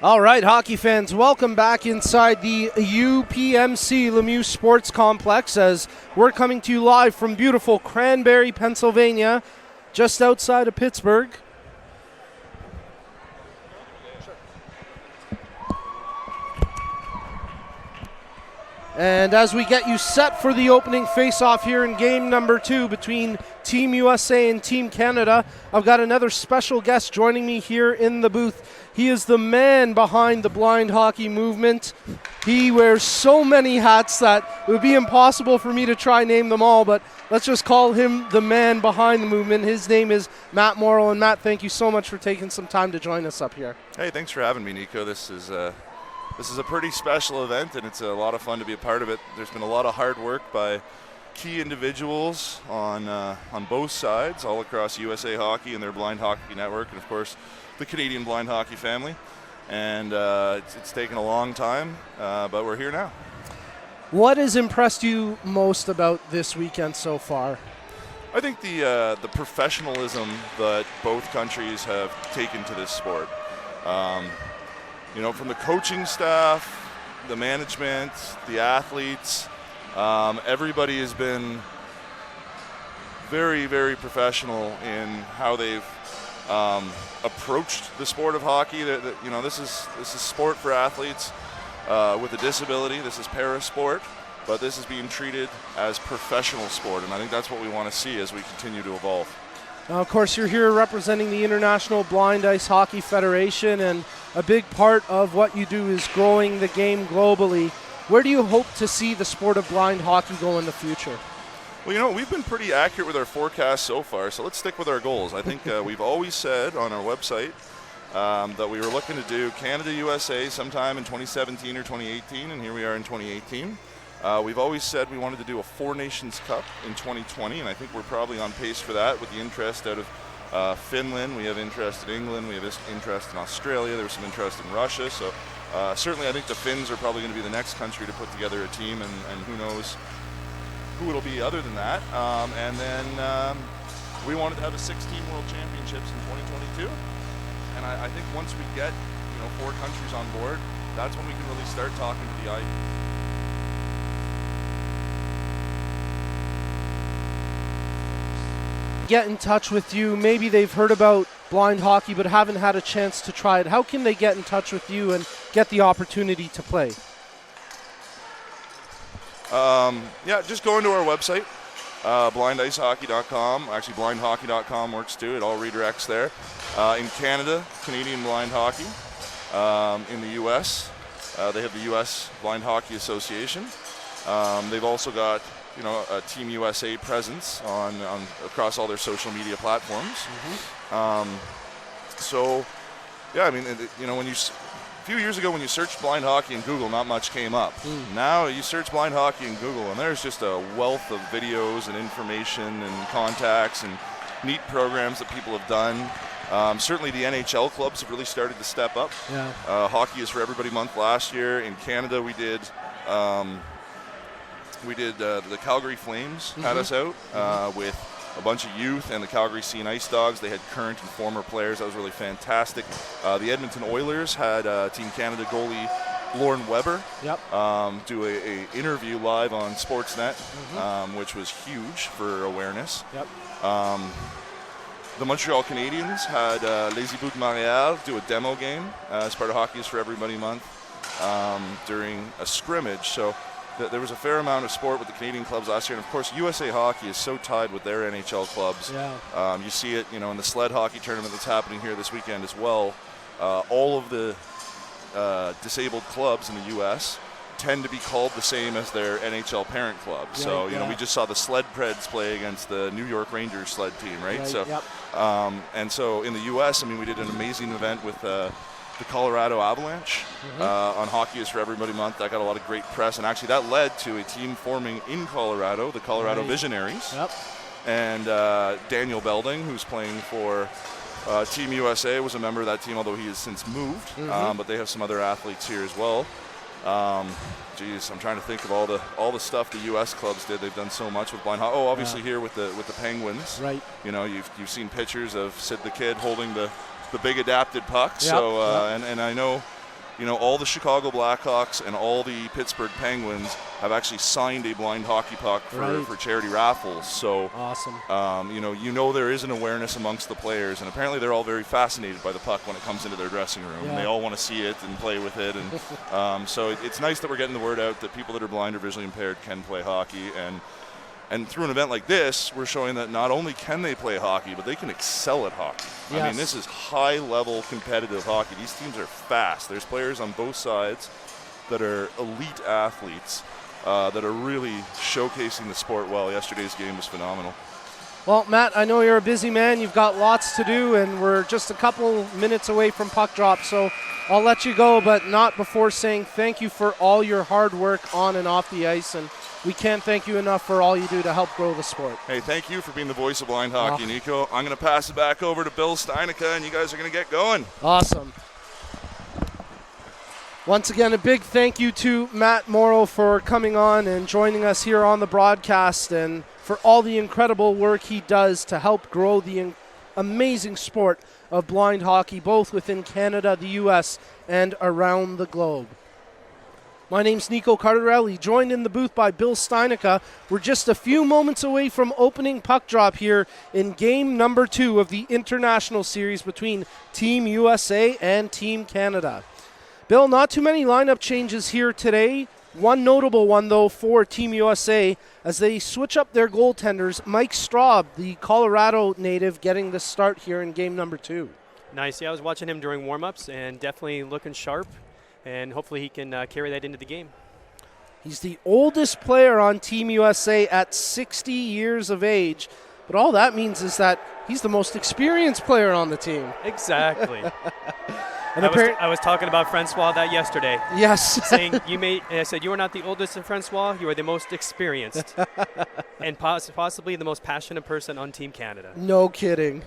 All right, hockey fans, welcome back inside the UPMC Lemieux Sports Complex as we're coming to you live from beautiful Cranberry, Pennsylvania, just outside of Pittsburgh. And as we get you set for the opening face-off here in game number 2 between Team USA and Team Canada, I've got another special guest joining me here in the booth. He is the man behind the blind hockey movement. He wears so many hats that it would be impossible for me to try name them all, but let's just call him the man behind the movement. His name is Matt Morrill. And Matt, thank you so much for taking some time to join us up here. Hey, thanks for having me, Nico. This is a pretty special event, and it's a lot of fun to be a part of it. There's been a lot of hard work by key individuals on both sides, all across USA Hockey and their Blind Hockey Network, and of course the Canadian Blind Hockey family. And it's taken a long time, but we're here now. What has impressed you most about this weekend so far? I think the professionalism that both countries have taken to this sport. You know, from the coaching staff, the management, the athletes, everybody has been very, very professional in how they've approached the sport of hockey. You know, this is sport for athletes with a disability. This is para-sport, but this is being treated as professional sport, and I think that's what we want to see as we continue to evolve. Now, of course, you're here representing the International Blind Ice Hockey Federation, and a big part of what you do is growing the game globally. Where do you hope to see the sport of blind hockey go in the future? Well, you know, we've been pretty accurate with our forecast so far, so let's stick with our goals. I think we've always said on our website that we were looking to do Canada-USA sometime in 2017 or 2018, and here we are in 2018. We've always said we wanted to do a Four Nations Cup in 2020, and I think we're probably on pace for that with the interest out of Finland. We have interest in England. We have interest in Australia. There's some interest in Russia. So certainly I think the Finns are probably going to be the next country to put together a team, and who knows who it'll be other than that. And then we wanted to have a 16 World Championships in 2022. And I think once we get 4 countries on board, that's when we can really start talking to the get in touch with you. Maybe they've heard about blind hockey but haven't had a chance to try it. How can they get in touch with you and get the opportunity to play? Yeah, just go into our website, blindicehockey.com. Actually, blindhockey.com works too. It all redirects there. In Canada, Canadian Blind Hockey. In the U.S., they have the U.S. Blind Hockey Association. They've also got a Team USA presence on across all their social media platforms. Mm-hmm. So, yeah, I mean, when a few years ago when you searched blind hockey in Google, not much came up. Now you search blind hockey in Google, and there's just a wealth of videos and information and contacts and neat programs that people have done. Certainly the NHL clubs have really started to step up. Yeah. Hockey is for Everybody Month last year. In Canada, we did the Calgary Flames had us out with a bunch of youth and the Calgary Sea and Ice Dogs. They had current and former players. That was really fantastic. The Edmonton Oilers had Team Canada goalie Lauren Weber do a interview live on Sportsnet, which was huge for awareness. Yep. The Montreal Canadiens had Les Hibous de Montréal do a demo game as part of Hockey is for Everybody Month during a scrimmage. So there was a fair amount of sport with the Canadian clubs last year, and of course USA Hockey is so tied with their NHL clubs. Yeah. You see it, in the sled hockey tournament that's happening here this weekend as well. All of the disabled clubs in the U.S. tend to be called the same as their NHL parent club. Right, So we just saw the Sled Preds play against the New York Rangers sled team, right? So, and so in the U.S., I mean, we did an amazing event with the Colorado Avalanche on Hockey is for Everybody Month. That got a lot of great press, and actually that led to a team forming in Colorado, the Colorado Visionaries. Yep. And Daniel Belding, who's playing for Team USA, was a member of that team, although he has since moved. But they have some other athletes here as well. I'm trying to think of all the stuff the U.S. clubs did. They've done so much with blind hockey. Oh, obviously here with the Penguins. Right. You've seen pictures of Sid the Kid holding the big adapted puck. Yep. So and I know all the Chicago Blackhawks and all the Pittsburgh Penguins have actually signed a blind hockey puck for charity raffles. So awesome. There is an awareness amongst the players, and apparently they're all very fascinated by the puck when it comes into their dressing room. Yeah. And they all want to see it and play with it. And so it's nice that we're getting the word out that people that are blind or visually impaired can play hockey. And through an event like this, we're showing that not only can they play hockey, but they can excel at hockey. Yes. I mean, this is high-level competitive hockey. These teams are fast. There's players on both sides that are elite athletes that are really showcasing the sport well. Yesterday's game was phenomenal. Well, Matt, I know you're a busy man. You've got lots to do, and we're just a couple minutes away from puck drop, so I'll let you go, but not before saying thank you for all your hard work on and off the ice, and we can't thank you enough for all you do to help grow the sport. Hey, thank you for being the voice of blind hockey, Nico. I'm going to pass it back over to Bill Steinica, and you guys are going to get going. Awesome. Once again, a big thank you to Matt Morrow for coming on and joining us here on the broadcast, and for all the incredible work he does to help grow the amazing sport of blind hockey, both within Canada, the U.S., and around the globe. My name's Nico Cardarelli, joined in the booth by Bill Steinica. We're just a few moments away from opening puck drop here in game number 2 of the International Series between Team USA and Team Canada. Bill, not too many lineup changes here today. One notable one, though, for Team USA as they switch up their goaltenders. Mike Straub, the Colorado native, getting the start here in game number 2. Nice. Yeah, I was watching him during warm-ups and definitely looking sharp, and hopefully he can carry that into the game. He's the oldest player on Team USA at 60 years of age, but all that means is that he's the most experienced player on the team. Exactly. I was talking about Francois that yesterday. Yes. Saying and I said, you are not the oldest in Francois, you are the most experienced and possibly the most passionate person on Team Canada. No kidding.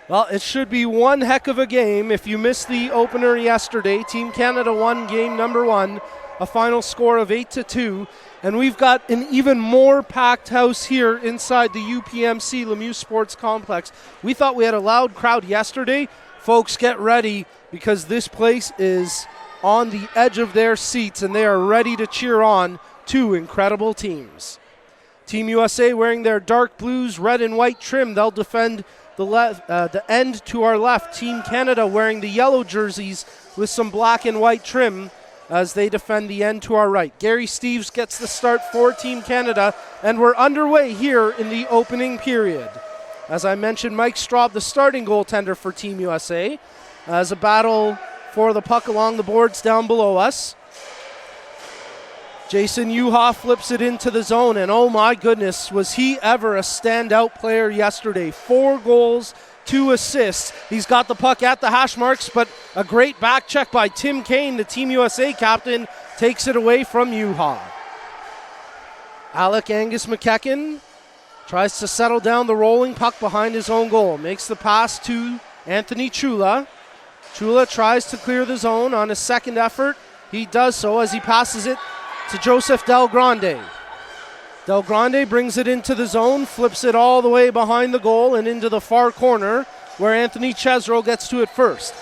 Well, it should be one heck of a game. If you missed the opener yesterday, Team Canada won game number 1, a final score of 8-2. And we've got an even more packed house here inside the UPMC Lemieux Sports Complex. We thought we had a loud crowd yesterday. Folks, get ready because this place is on the edge of their seats and they are ready to cheer on 2 incredible teams. Team USA wearing their dark blues, red and white trim. They'll defend the end to our left. Team Canada wearing the yellow jerseys with some black and white trim as they defend the end to our right. Gary Steeves gets the start for Team Canada, and we're underway here in the opening period. As I mentioned, Mike Straub, the starting goaltender for Team USA, as a battle for the puck along the boards down below us. Jason Juha flips it into the zone, and oh my goodness, was he ever a standout player yesterday. 4 goals, 2 assists. He's got the puck at the hash marks, but a great back check by Tim Kane, the Team USA captain, takes it away from Juha. Alec Angus McEachern tries to settle down the rolling puck behind his own goal. Makes the pass to Anthony Chula. Chula tries to clear the zone on his second effort. He does so as he passes it to Joseph Del Grande. Del Grande brings it into the zone, flips it all the way behind the goal and into the far corner where Anthony Chesro gets to it first.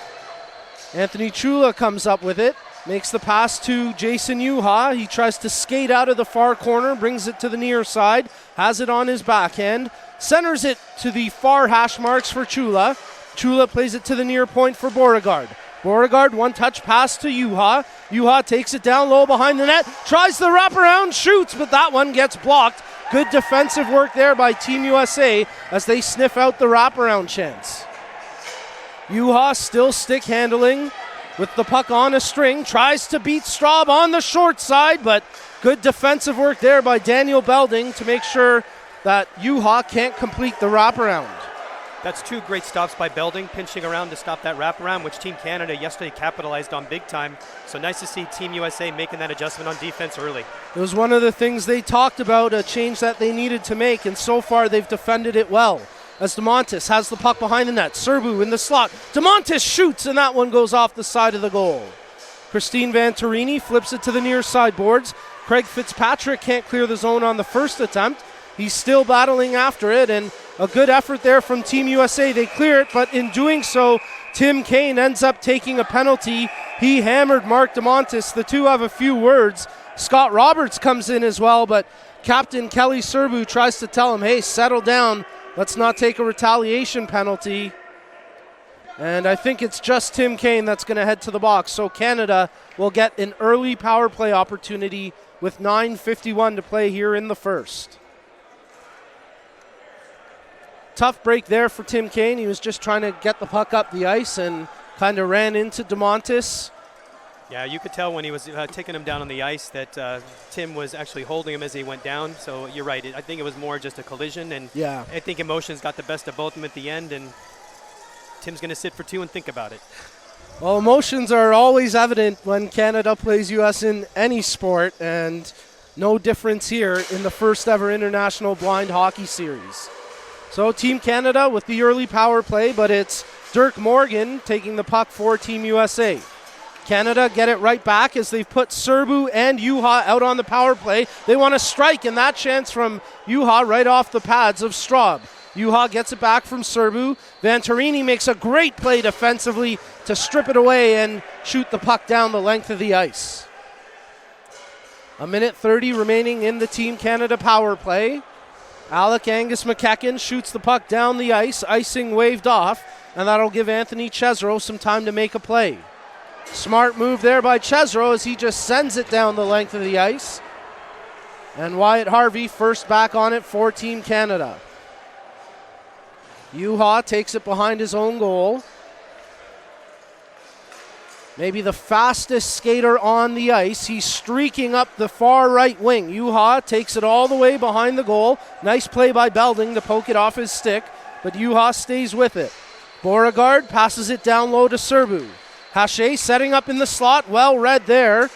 Anthony Chula comes up with it, makes the pass to Jason Juha. He tries to skate out of the far corner, brings it to the near side, has it on his backhand, centers it to the far hash marks for Chula. Chula plays it to the near point for Beauregard. Beauregard, one-touch pass to Juha. Juha takes it down low behind the net, tries the wraparound, shoots, but that one gets blocked. Good defensive work there by Team USA as they sniff out the wraparound chance. Juha still stick handling with the puck on a string, tries to beat Straub on the short side, but good defensive work there by Daniel Belding to make sure that Juha can't complete the wraparound. That's 2 great stops by Belding, pinching around to stop that wraparound, which Team Canada yesterday capitalized on big time. So nice to see Team USA making that adjustment on defense early. It was one of the things they talked about, a change that they needed to make, and so far they've defended it well. As DeMontis has the puck behind the net, Serbu in the slot. DeMontis shoots, and that one goes off the side of the goal. Christine Vantorini flips it to the near side boards. Craig Fitzpatrick can't clear the zone on the first attempt. He's still battling after it, and a good effort there from Team USA. They clear it, but in doing so, Tim Kane ends up taking a penalty. He hammered Mark DeMontis. The two have a few words. Scott Roberts comes in as well, but Captain Kelly Serbu tries to tell him, hey, settle down. Let's not take a retaliation penalty. And I think it's just Tim Kane that's going to head to the box. So Canada will get an early power play opportunity with 9:51 to play here in the first. Tough break there for Tim Kane. He was just trying to get the puck up the ice and kind of ran into DeMontis. Yeah, you could tell when he was taking him down on the ice that Tim was actually holding him as he went down. So you're right. I think it was more just a collision. And yeah, I think emotions got the best of both of them at the end. And Tim's going to sit for 2 and think about it. Well, emotions are always evident when Canada plays U.S. in any sport. And no difference here in the first ever International Blind Hockey Series. So Team Canada with the early power play, but it's Dirk Morgan taking the puck for Team USA. Canada get it right back as they've put Serbu and Juha out on the power play. They want to strike, and that chance from Juha right off the pads of Straub. Juha gets it back from Serbu. Venturini makes a great play defensively to strip it away and shoot the puck down the length of the ice. 1:30 remaining in the Team Canada power play. Alec Angus McEachern shoots the puck down the ice, icing waved off, and that'll give Anthony Chesro some time to make a play. Smart move there by Chesro as he just sends it down the length of the ice. And Wyatt Harvey first back on it for Team Canada. Juha takes it behind his own goal. Maybe the fastest skater on the ice. He's streaking up the far right wing. Juha takes it all the way behind the goal. Nice play by Belding to poke it off his stick, but Juha stays with it. Beauregard passes it down low to Serbu. Hache setting up in the slot, well read there,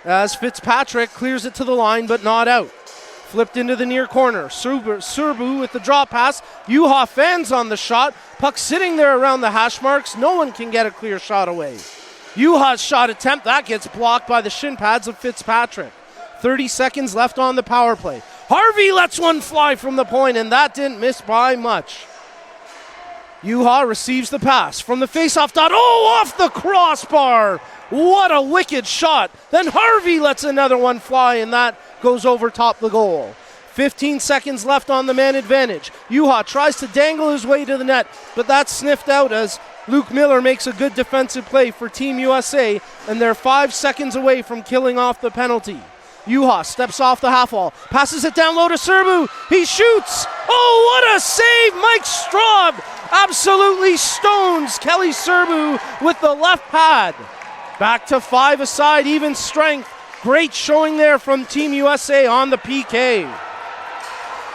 as Fitzpatrick clears it to the line, but not out. Flipped into the near corner. Serbu with the draw pass. Juha fans on the shot. Puck sitting there around the hash marks. No one can get a clear shot away. Juha's shot attempt, that gets blocked by the shin pads of Fitzpatrick. 30 seconds left on the power play. Harvey lets one fly from the point, and that didn't miss by much. Juha receives the pass from the faceoff dot. Oh, off the crossbar. What a wicked shot. Then Harvey lets another one fly, and that goes over top the goal. 15 seconds left on the man advantage. Juha tries to dangle his way to the net, but that's sniffed out as Luke Miller makes a good defensive play for Team USA, and they're 5 seconds away from killing off the penalty. Juha steps off the half wall, passes it down low to Serbu. He shoots. Oh, what a save! Mike Straub absolutely stones Kelly Serbu with the left pad. Back to 5 aside, even strength. Great showing there from Team USA on the PK.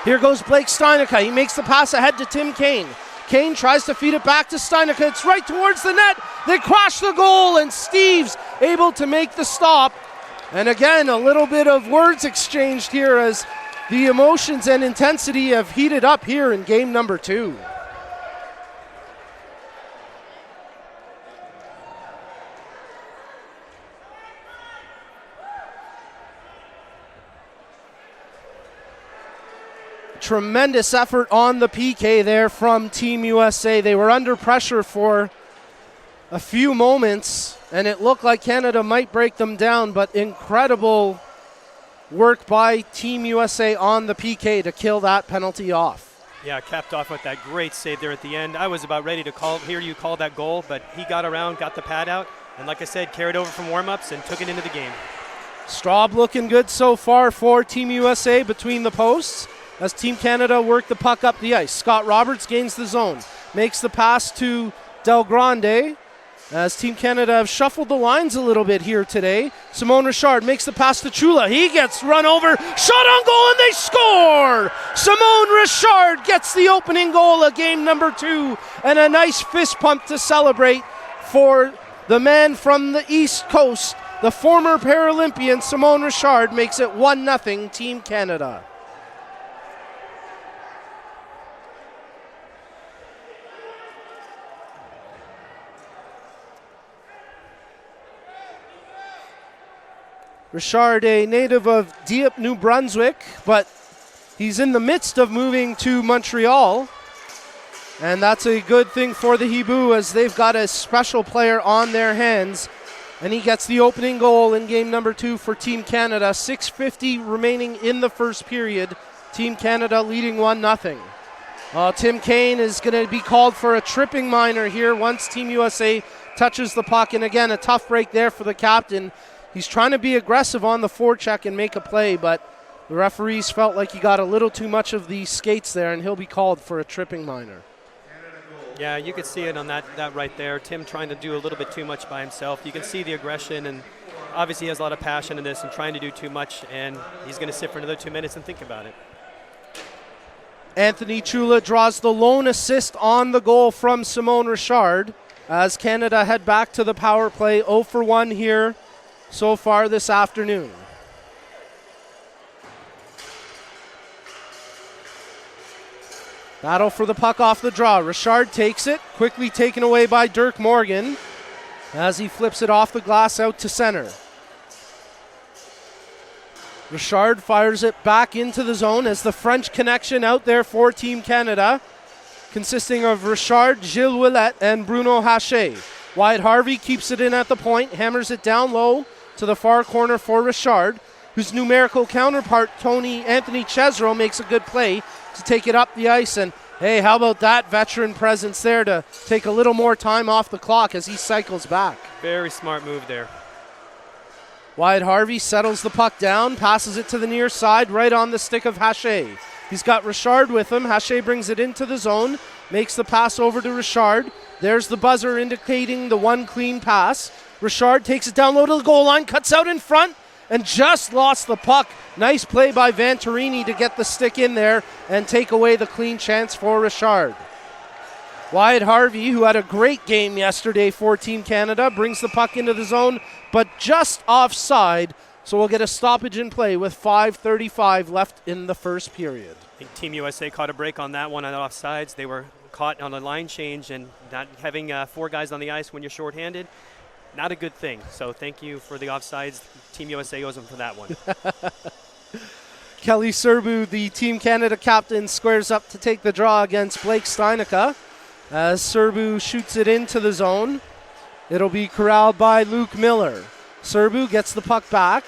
Here goes Blake Steinica. He makes the pass ahead to Tim Kane. Kane tries to feed it back to Steinica. It's right towards the net. They crash the goal, and Steve's able to make the stop. And again, a little bit of words exchanged here as the emotions and intensity have heated up here in game number 2. Tremendous effort on the PK there from Team USA. They were under pressure for a few moments, and it looked like Canada might break them down, but incredible work by Team USA on the PK to kill that penalty off. Yeah, capped off with that great save there at the end. I was about ready to hear you call that goal, but he got around, got the pad out, and like I said, carried over from warm-ups and took it into the game. Straub looking good so far for Team USA between the posts as Team Canada work the puck up the ice. Scott Roberts gains the zone, makes the pass to Del Grande. As Team Canada have shuffled the lines a little bit here today. Simone Richard makes the pass to Chula. He gets run over, shot on goal, and they score! Simone Richard gets the opening goal of game number 2, and a nice fist pump to celebrate for the man from the East Coast. The former Paralympian Simone Richard makes it 1-0 Team Canada. Richard, a native of Dieppe, New Brunswick, but he's in the midst of moving to Montreal. And that's a good thing for the Hebrew as they've got a special player on their hands. And he gets the opening goal in game number 2 for Team Canada. 6:50 remaining in the first period. Team Canada leading 1-0. Tim Kane is going to be called for a tripping minor here once Team USA touches the puck. And again, a tough break there for the captain. He's trying to be aggressive on the forecheck and make a play, but the referees felt like he got a little too much of the skates there, and he'll be called for a tripping minor. Yeah, you could see it on that right there. Tim trying to do a little bit too much by himself. You can see the aggression, and obviously he has a lot of passion in this and trying to do too much, and he's going to sit for another 2 minutes and think about it. Anthony Chula draws the lone assist on the goal from Simone Richard as Canada head back to the power play. 0 for 1 here so far this afternoon. Battle for the puck off the draw. Richard takes it, quickly taken away by Dirk Morgan as he flips it off the glass out to center. Richard fires it back into the zone as the French connection out there for Team Canada, consisting of Richard, Gilles Ouellet, and Bruno Haché. Wyatt Harvey keeps it in at the point, hammers it down low to the far corner for Richard, whose numerical counterpart, Anthony Chesro, makes a good play to take it up the ice. And hey, how about that veteran presence there to take a little more time off the clock as he cycles back. Very smart move there. Wyatt Harvey settles the puck down, passes it to the near side, right on the stick of Haché. He's got Richard with him. Haché brings it into the zone, makes the pass over to Richard. There's the buzzer indicating the one clean pass. Richard takes it down low to the goal line, cuts out in front, and just lost the puck. Nice play by Venturini to get the stick in there and take away the clean chance for Richard. Wyatt Harvey, who had a great game yesterday for Team Canada, brings the puck into the zone, but just offside, so we'll get a stoppage in play with 5:35 left in the first period. I think Team USA caught a break on that one on offsides. They were caught on a line change, and not having 4 guys on the ice when you're shorthanded, not a good thing. So thank you for the offsides. Team USA owes them for that one. Kelly Serbu, the Team Canada captain, squares up to take the draw against Blake Steinica. As Serbu shoots it into the zone, it'll be corralled by Luke Miller. Serbu gets the puck back.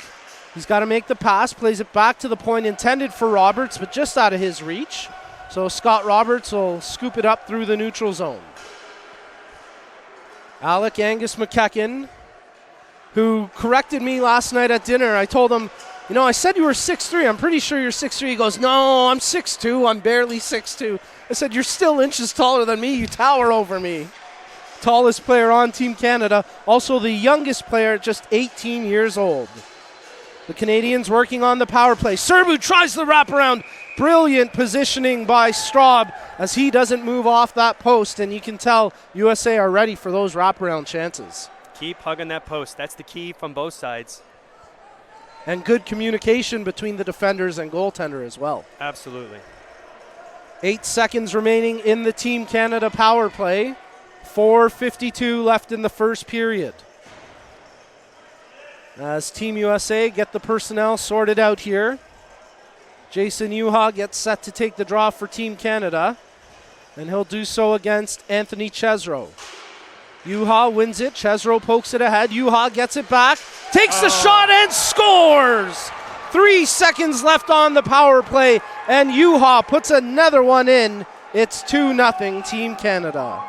He's got to make the pass, plays it back to the point intended for Roberts, but just out of his reach. So Scott Roberts will scoop it up through the neutral zone. Alec Angus McKechnie, who corrected me last night at dinner. I told him, you know, I said you were 6'3". I'm pretty sure you're 6'3". He goes, no, I'm 6'2". I'm barely 6'2". I said, you're still inches taller than me. You tower over me. Tallest player on Team Canada. Also the youngest player, just 18 years old. The Canadians working on the power play. Serbu tries the wraparound. Brilliant positioning by Straub as he doesn't move off that post, and you can tell USA are ready for those wraparound chances. Keep hugging that post. That's the key from both sides. And good communication between the defenders and goaltender as well. Absolutely. 8 seconds remaining in the Team Canada power play. 4:52 left in the first period. As Team USA get the personnel sorted out here. Jason Yuha gets set to take the draw for Team Canada, and he'll do so against Anthony Chesro. Yuha wins it. Chesro pokes it ahead. Yuha gets it back, takes the shot and scores! 3 seconds left on the power play, and Yuha puts another one in. It's 2-0 Team Canada.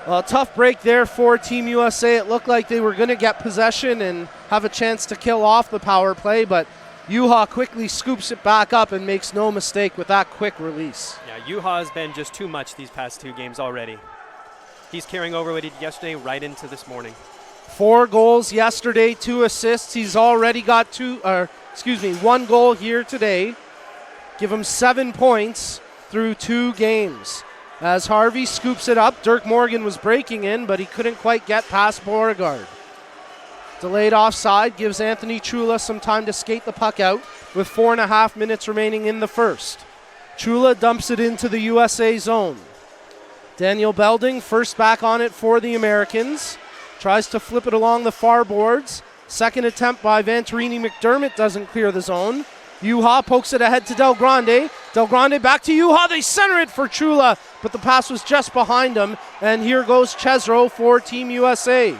A tough break there for Team USA. It looked like they were going to get possession and have a chance to kill off the power play, but Yuha quickly scoops it back up and makes no mistake with that quick release. Yeah, Yuha has been just too much these past 2 games already. He's carrying over what he did yesterday right into this morning. 4 goals yesterday, 2 assists. He's already got 1 goal here today. Give him 7 points through 2 games. As Harvey scoops it up, Dirk Morgan was breaking in, but he couldn't quite get past Beauregard. Delayed offside gives Anthony Chula some time to skate the puck out with 4.5 minutes remaining in the first. Chula dumps it into the USA zone. Daniel Belding first back on it for the Americans. Tries to flip it along the far boards. Second attempt by Venturini McDermott doesn't clear the zone. Yuha pokes it ahead to Del Grande. Del Grande back to Yuha. They center it for Chula, but the pass was just behind him. And here goes Chesro for Team USA.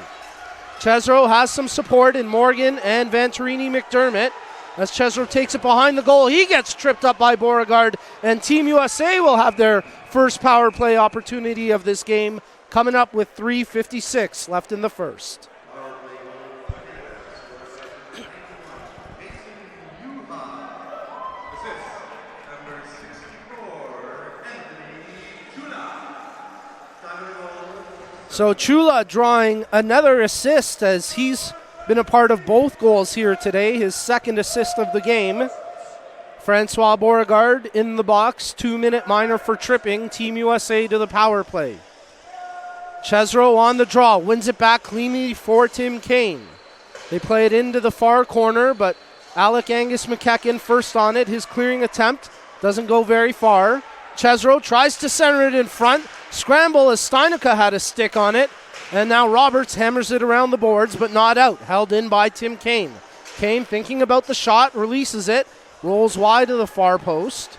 Chesro has some support in Morgan and Venturini McDermott. As Chesro takes it behind the goal, he gets tripped up by Beauregard, and Team USA will have their first power play opportunity of this game, coming up with 3:56 left in the first. So Chula drawing another assist as he's been a part of both goals here today, his second assist of the game. Francois Beauregard in the box, 2-minute minor for tripping, Team USA to the power play. Chesro on the draw, wins it back cleanly for Tim Kane. They play it into the far corner, but Alec Angus McEachern first on it. His clearing attempt doesn't go very far. Chesro tries to center it in front. Scramble as Steinica had a stick on it. And now Roberts hammers it around the boards, but not out. Held in by Tim Kane. Kane thinking about the shot, releases it, rolls wide to the far post,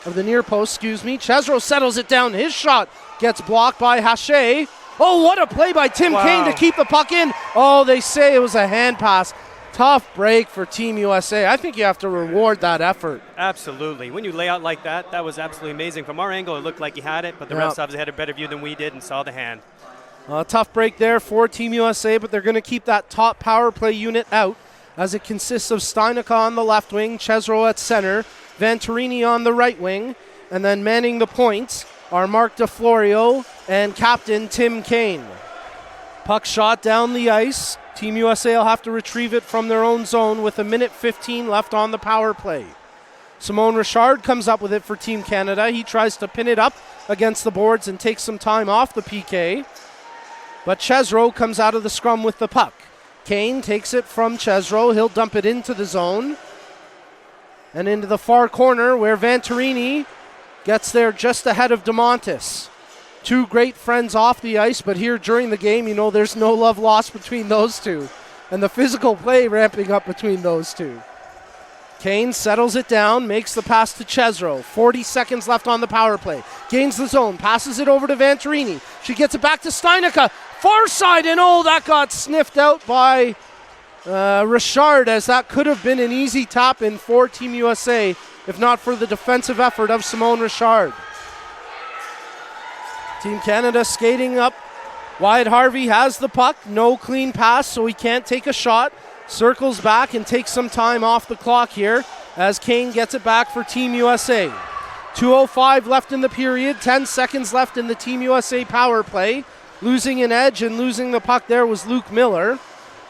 of the near post, Chesro settles it down. His shot gets blocked by Hache. Oh, what a play by Tim Kane to keep the puck in. Oh, they say it was a hand pass. Tough break for Team USA. I think you have to reward that effort. Absolutely. When you lay out like that, that was absolutely amazing. From our angle, it looked like he had it, but the refs obviously had a better view than we did and saw the hand. Tough break there for Team USA, but they're going to keep that top power play unit out as it consists of Steinica on the left wing, Chesro at center, Venturini on the right wing, and then manning the points are Mark DeFlorio and captain Tim Kane. Puck shot down the ice. Team USA will have to retrieve it from their own zone with 1:15 left on the power play. Simone Richard comes up with it for Team Canada. He tries to pin it up against the boards and take some time off the PK. But Chesro comes out of the scrum with the puck. Kane takes it from Chesro. He'll dump it into the zone. And into the far corner where Venturini gets there just ahead of DeMontis. Two great friends off the ice, but here during the game, there's no love lost between those two. And the physical play ramping up between those two. Kane settles it down, makes the pass to Chesro. 40 seconds left on the power play. Gains the zone, passes it over to Venturini. She gets it back to Steinica. Far side, and that got sniffed out by Richard, as that could have been an easy tap-in for Team USA if not for the defensive effort of Simone Richard. Team Canada skating up. Wyatt Harvey has the puck. No clean pass, so he can't take a shot. Circles back and takes some time off the clock here as Kane gets it back for Team USA. 2:05 left in the period. 10 seconds left in the Team USA power play. Losing an edge and losing the puck there was Luke Miller.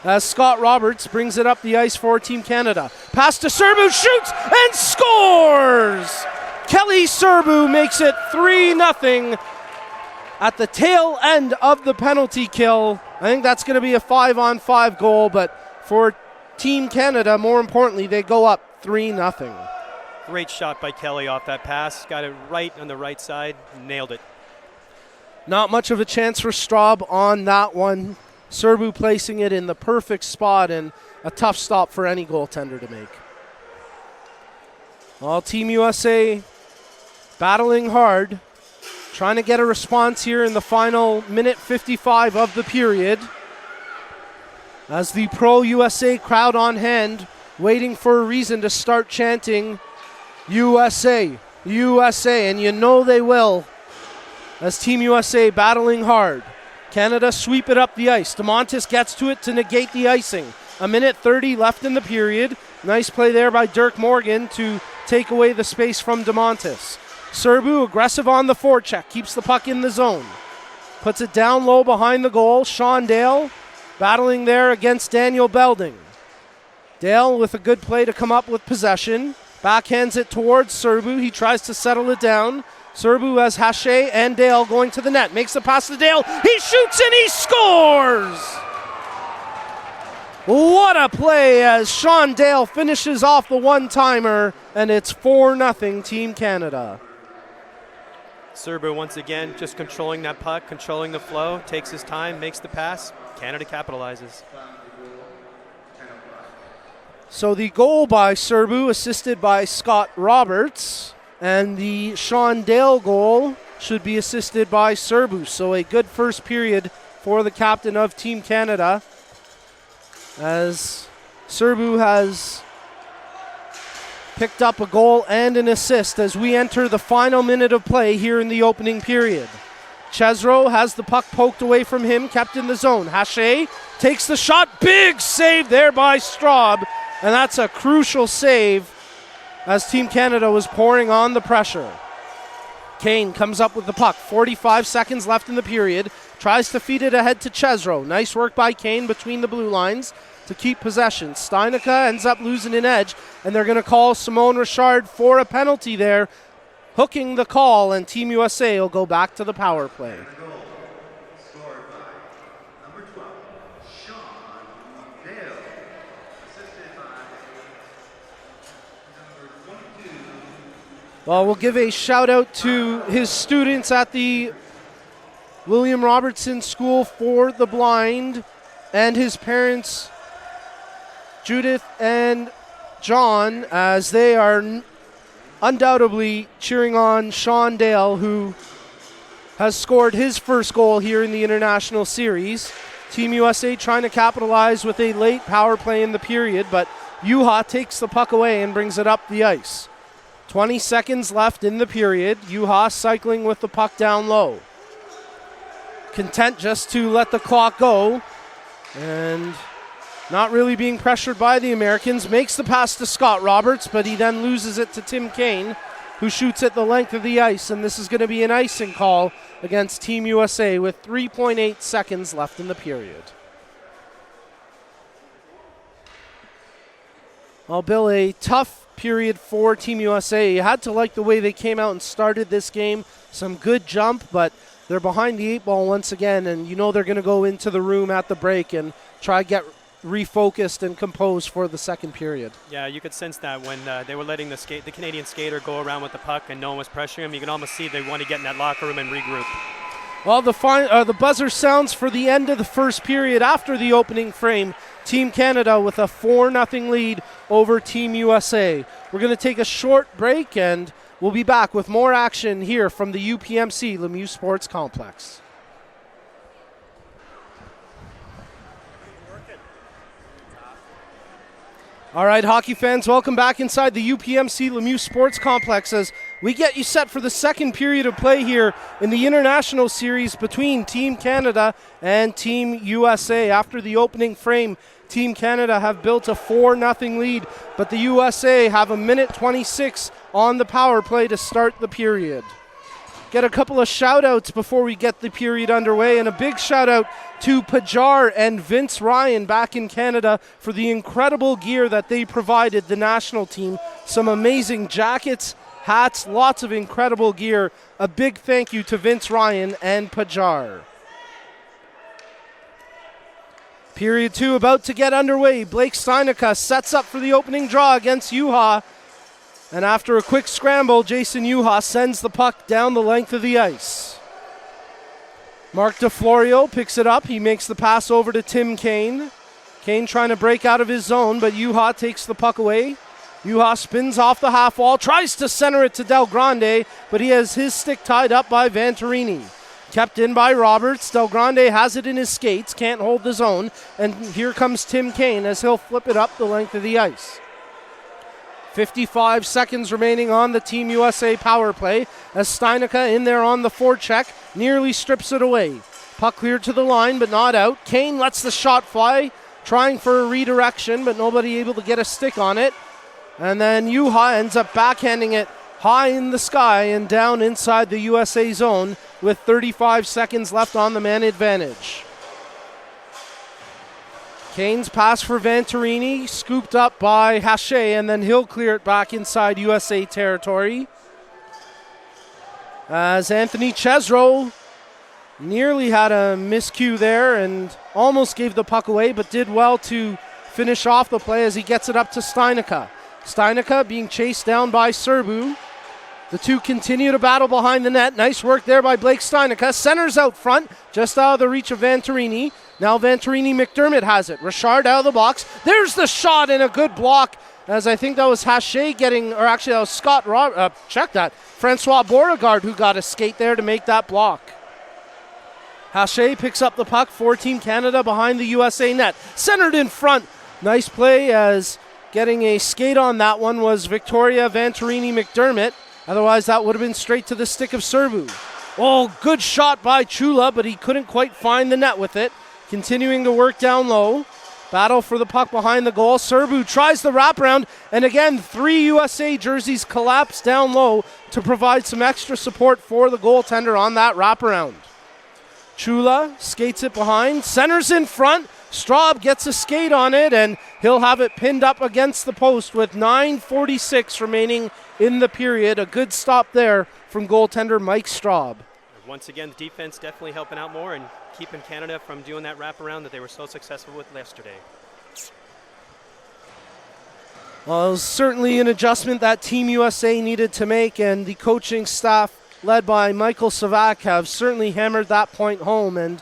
As Scott Roberts brings it up the ice for Team Canada. Pass to Serbu, shoots and scores! Kelly Serbu makes it 3-0 at the tail end of the penalty kill. I think that's going to be a 5-on-5 goal, but for Team Canada, more importantly, they go up 3-0. Great shot by Kelly off that pass. Got it right on the right side. Nailed it. Not much of a chance for Straub on that one. Serbu placing it in the perfect spot, and a tough stop for any goaltender to make. All Team USA battling hard, trying to get a response here in the final minute 55 of the period. As the Pro USA crowd on hand, waiting for a reason to start chanting USA, USA, and they will. As Team USA battling hard. Canada sweep it up the ice. DeMontis gets to it to negate the icing. 1:30 left in the period. Nice play there by Dirk Morgan to take away the space from DeMontis. Serbu aggressive on the forecheck. Keeps the puck in the zone. Puts it down low behind the goal. Sean Dale battling there against Daniel Belding. Dale with a good play to come up with possession. Backhands it towards Serbu. He tries to settle it down. Serbu has Hache and Dale going to the net. Makes the pass to Dale. He shoots and he scores! What a play as Sean Dale finishes off the one-timer, and it's 4-0 Team Canada. Serbu once again just controlling that puck, controlling the flow, takes his time, makes the pass. Canada capitalizes. So the goal by Serbu, assisted by Scott Roberts, and the Sean Dale goal should be assisted by Serbu. So a good first period for the captain of Team Canada, as Serbu has picked up a goal and an assist as we enter the final minute of play here in the opening period. Chesro has the puck poked away from him, kept in the zone. Hache takes the shot. Big save there by Straub, and that's a crucial save as Team Canada was pouring on the pressure. Kane comes up with the puck. 45 seconds left in the period. Tries to feed it ahead to Chesro. Nice work by Kane between the blue lines to keep possession. Steinica ends up losing an edge, and they're going to call Simone Richard for a penalty there, hooking the call, and Team USA will go back to the power play. Well, we'll give a shout out to his students at the William Robertson School for the Blind and his parents, Judith and John, as they are undoubtedly cheering on Sean Dale, who has scored his first goal here in the International Series. Team USA trying to capitalize with a late power play in the period, but Juha takes the puck away and brings it up the ice. 20 seconds left in the period. Juha cycling with the puck down low. Content just to let the clock go, and not really being pressured by the Americans. Makes the pass to Scott Roberts, but he then loses it to Tim Kane, who shoots at the length of the ice, and this is going to be an icing call against Team USA with 3.8 seconds left in the period. Well, Bill, a tough period for Team USA. You had to like the way they came out and started this game. Some good jump, but they're behind the 8 ball once again, and you know they're going to go into the room at the break and try to get refocused and composed for the second period. Yeah, you could sense that when they were letting the Canadian skater go around with the puck and no one was pressuring him. You can almost see they want to get in that locker room and regroup. Well, the buzzer sounds for the end of the first period after the opening frame. Team Canada with a 4-0 lead over Team USA. We're going to take a short break, and we'll be back with more action here from the UPMC Lemieux Sports Complex. All right, hockey fans, welcome back inside the UPMC Lemieux Sports Complex as we get you set for the second period of play here in the International Series between Team Canada and Team USA. After the opening frame, Team Canada have built a 4-0 lead, but the USA have a minute 26 on the power play to start the period. Get a couple of shout-outs before we get the period underway, and a big shout-out to Pajar and Vince Ryan back in Canada for the incredible gear that they provided the national team. Some amazing jackets, hats, lots of incredible gear. A big thank you to Vince Ryan and Pajar. Period 2 about to get underway. Blake Steinica sets up for the opening draw against Juha. And after a quick scramble, Jason Juha sends the puck down the length of the ice. Mark DeFlorio picks it up. He makes the pass over to Tim Kane. Kane trying to break out of his zone, but Juha takes the puck away. Juha spins off the half wall, tries to center it to Del Grande, but he has his stick tied up by Venturini. Kept in by Roberts. Del Grande has it in his skates, can't hold the zone, and here comes Tim Kane as he'll flip it up the length of the ice. 55 seconds remaining on the Team USA power play as Steinica in there on the forecheck nearly strips it away. Puck cleared to the line but not out. Kane lets the shot fly, trying for a redirection but nobody able to get a stick on it. And then Juha ends up backhanding it high in the sky and down inside the USA zone with 35 seconds left on the man advantage. Kane's pass for Venturini, scooped up by Hache, and then he'll clear it back inside USA territory. As Anthony Chesro nearly had a miscue there and almost gave the puck away, but did well to finish off the play as he gets it up to Steinica. Steinica being chased down by Serbu. The two continue to battle behind the net. Nice work there by Blake Steinica. Centers out front, just out of the reach of Venturini. Now Venturini McDermott has it. Richard out of the box. There's the shot and a good block, as I think that was Haché getting, or actually that was Scott, check that, Francois Beauregard who got a skate there to make that block. Haché picks up the puck for Team Canada behind the USA net. Centered in front. Nice play, as getting a skate on that one was Victoria Venturini McDermott. Otherwise, that would have been straight to the stick of Serbu. Oh, good shot by Chula, but he couldn't quite find the net with it. Continuing to work down low. Battle for the puck behind the goal. Serbu tries the wraparound, and again, 3 USA jerseys collapse down low to provide some extra support for the goaltender on that wraparound. Chula skates it behind, centers in front. Straub gets a skate on it, and he'll have it pinned up against the post with 9:46 remaining in the period. A good stop there from goaltender Mike Straub. Once again, the defense definitely helping out more and keeping Canada from doing that wraparound that they were so successful with yesterday. Well, it was certainly an adjustment that Team USA needed to make, and the coaching staff led by Michael Savak have certainly hammered that point home, and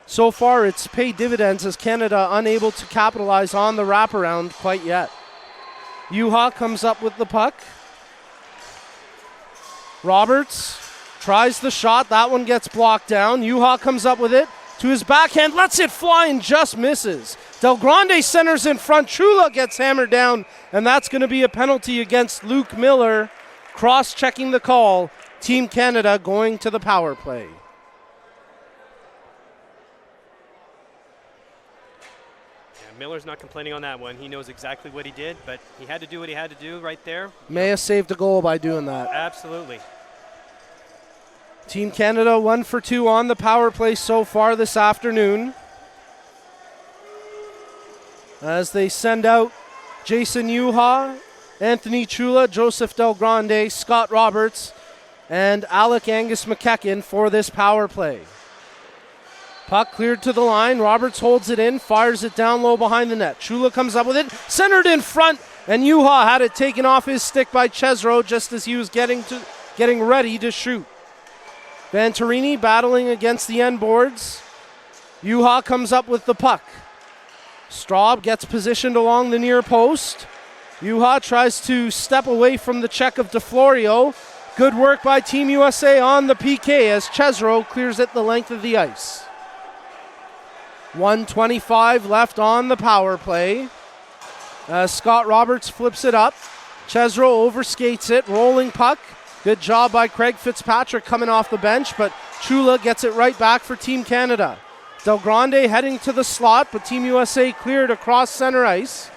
so far it's paid dividends as Canada unable to capitalize on the wraparound quite yet. Juha comes up with the puck. Roberts tries the shot. That one gets blocked down. Juha comes up with it to his backhand, lets it fly and just misses. Del Grande centers in front. Chula gets hammered down, and that's going to be a penalty against Luke Miller. Cross-checking the call. Team Canada going to the power play. Miller's not complaining on that one. He knows exactly what he did, but he had to do what he had to do right there. May have saved a goal by doing that. Absolutely. Team Canada 1 for 2 on the power play so far this afternoon, as they send out Jason Juha, Anthony Chula, Joseph Del Grande, Scott Roberts, and Alec Angus McEachen for this power play. Puck cleared to the line. Roberts holds it in, fires it down low behind the net. Chula comes up with it, centered in front, and Juha had it taken off his stick by Chesro just as he was getting ready to shoot. Venturini battling against the end boards. Juha comes up with the puck. Straub gets positioned along the near post. Juha tries to step away from the check of DeFlorio. Good work by Team USA on the PK as Chesro clears it the length of the ice. 1:25 left on the power play. Scott Roberts flips it up. Chesro overskates it, rolling puck. Good job by Craig Fitzpatrick coming off the bench, but Chula gets it right back for Team Canada. Del Grande heading to the slot, but Team USA cleared across center ice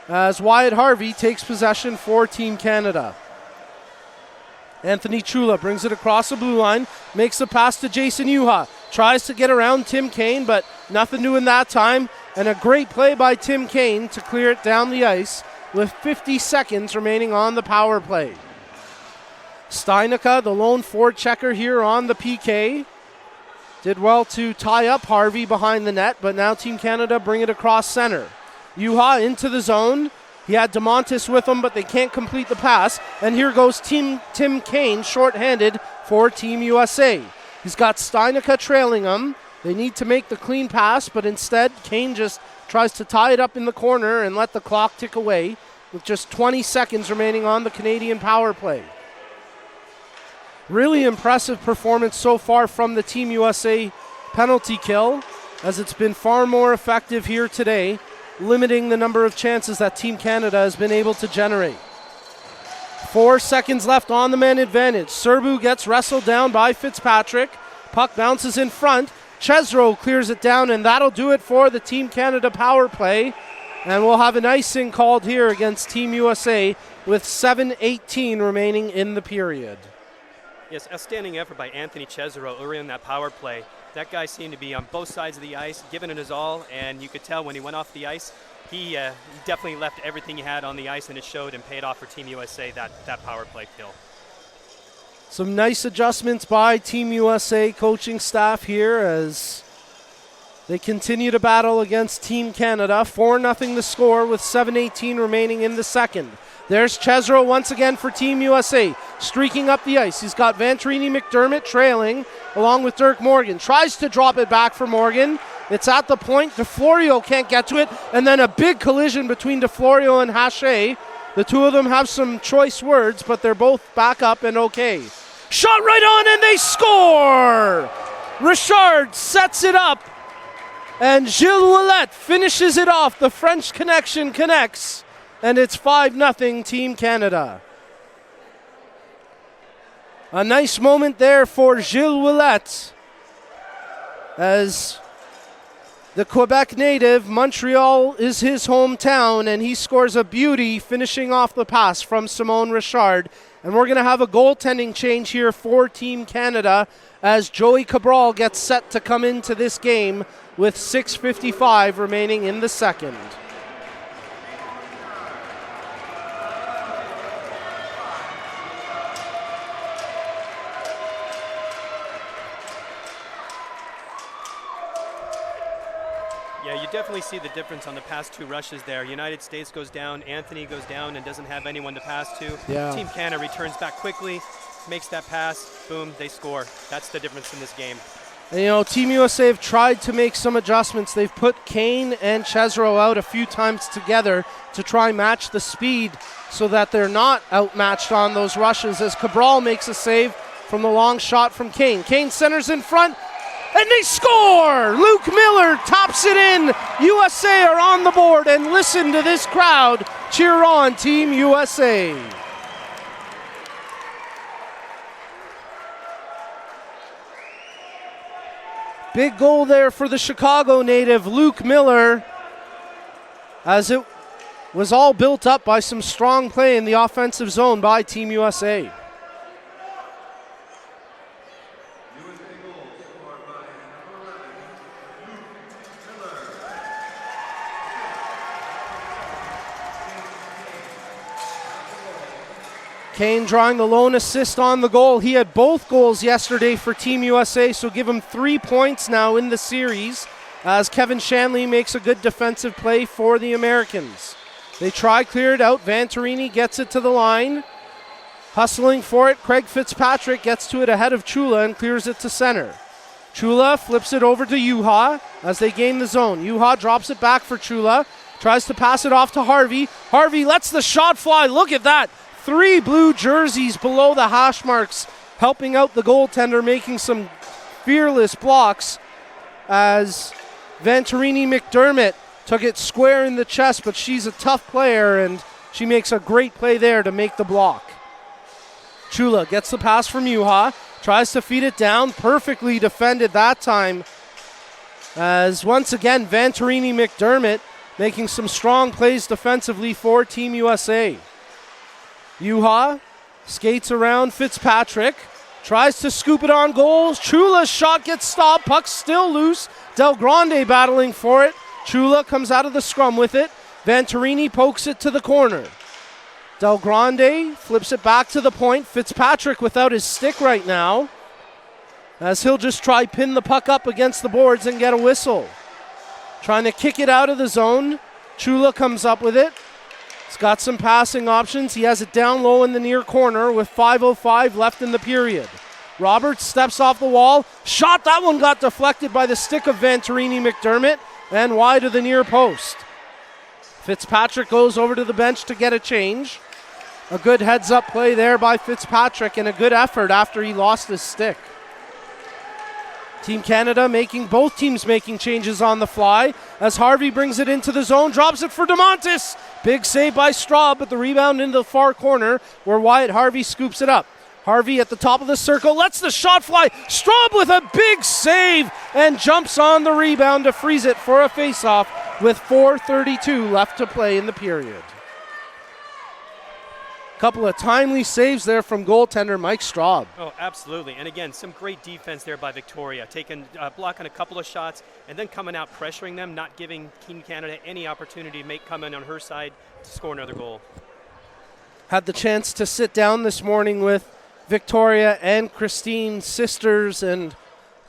as Wyatt Harvey takes possession for Team Canada. Anthony Chula brings it across the blue line, makes the pass to Jason Juha, tries to get around Tim Kane, but nothing doing that time, and a great play by Tim Kane to clear it down the ice with 50 seconds remaining on the power play. Steinica, the lone forward checker here on the PK, did well to tie up Harvey behind the net, but now Team Canada bring it across center. Juha into the zone. He had DeMontis with him, but they can't complete the pass. And here goes Tim Kane, shorthanded for Team USA. He's got Steinica trailing him. They need to make the clean pass, but instead Kane just tries to tie it up in the corner and let the clock tick away with just 20 seconds remaining on the Canadian power play. Really impressive performance so far from the Team USA penalty kill, as it's been far more effective here today, limiting the number of chances that Team Canada has been able to generate. 4 seconds left on the man advantage. Serbu gets wrestled down by Fitzpatrick. Puck bounces in front. Chesro clears it down, and that'll do it for the Team Canada power play. And we'll have an icing called here against Team USA with 7:18 remaining in the period. Yes, outstanding effort by Anthony Chesro early in that power play. That guy seemed to be on both sides of the ice, giving it his all, and you could tell when he went off the ice, he definitely left everything he had on the ice, and it showed and paid off for Team USA, that power play kill. Some nice adjustments by Team USA coaching staff here as they continue to battle against Team Canada. 4-0 the score with 7:18 remaining in the second. There's Chesro once again for Team USA, streaking up the ice. He's got Venturini McDermott trailing along with Dirk Morgan. Tries to drop it back for Morgan, It's at the point. DeFlorio can't get to it. And then a big collision between DeFlorio and Hache. The two of them have some choice words, but they're both back up and okay. Shot right on, and they score! Richard sets it up. And Gilles Ouellette finishes it off. The French connection connects. And it's 5-0 Team Canada. A nice moment there for Gilles Ouellette. As the Quebec native, Montreal is his hometown, and he scores a beauty finishing off the pass from Simone Richard. And we're going to have a goaltending change here for Team Canada as Joey Cabral gets set to come into this game with 6:55 remaining in the second. Yeah, you definitely see the difference on the past two rushes there. United States goes down, Anthony goes down and doesn't have anyone to pass to. Yeah. Team Canada returns back quickly, makes that pass, boom, they score. That's the difference in this game. And, you know, Team USA have tried to make some adjustments. They've put Kane and Chesro out a few times together to try match the speed so that they're not outmatched on those rushes as Cabral makes a save from the long shot from Kane. Kane centers in front, and they score! Luke Miller tops it in. USA are on the board, and listen to this crowd cheer on Team USA. Big goal there for the Chicago native, Luke Miller, as it was all built up by some strong play in the offensive zone by Team USA. Kane drawing the lone assist on the goal. He had both goals yesterday for Team USA, so give him 3 points now in the series as Kevin Shanley makes a good defensive play for the Americans. They try, clear it out. Vanterini gets it to the line. Hustling for it, Craig Fitzpatrick gets to it ahead of Chula and clears it to center. Chula flips it over to Juha as they gain the zone. Juha drops it back for Chula. Tries to pass it off to Harvey. Harvey lets the shot fly. Look at that. 3 blue jerseys below the hash marks, helping out the goaltender, making some fearless blocks as Vanterini McDermott took it square in the chest, but she's a tough player, and she makes a great play there to make the block. Chula gets the pass from Juha, tries to feed it down, perfectly defended that time, as once again Vanterini McDermott making some strong plays defensively for Team USA. Juha skates around Fitzpatrick, tries to scoop it on goals. Chula's shot gets stopped, puck's still loose. Del Grande battling for it. Chula comes out of the scrum with it. Vanterini pokes it to the corner. Del Grande flips it back to the point. Fitzpatrick without his stick right now, as he'll just try pin the puck up against the boards and get a whistle. Trying to kick it out of the zone. Chula comes up with it. He's got some passing options. He has it down low in the near corner with 5:05 left in the period. Roberts steps off the wall. Shot, that one got deflected by the stick of Vanterini McDermott and wide of the near post. Fitzpatrick goes over to the bench to get a change. A good heads-up play there by Fitzpatrick and a good effort after he lost his stick. Team Canada both teams making changes on the fly as Harvey brings it into the zone, drops it for DeMontis. Big save by Straub, but the rebound into the far corner where Wyatt Harvey scoops it up. Harvey at the top of the circle, lets the shot fly. Straub with a big save and jumps on the rebound to freeze it for a face-off with 4:32 left to play in the period. Couple of timely saves there from goaltender Mike Straub. Oh, absolutely. And again, some great defense there by Victoria, blocking a couple of shots and then coming out pressuring them, not giving Team Canada any opportunity to come in on her side to score another goal. Had the chance to sit down this morning with Victoria and Christine, sisters and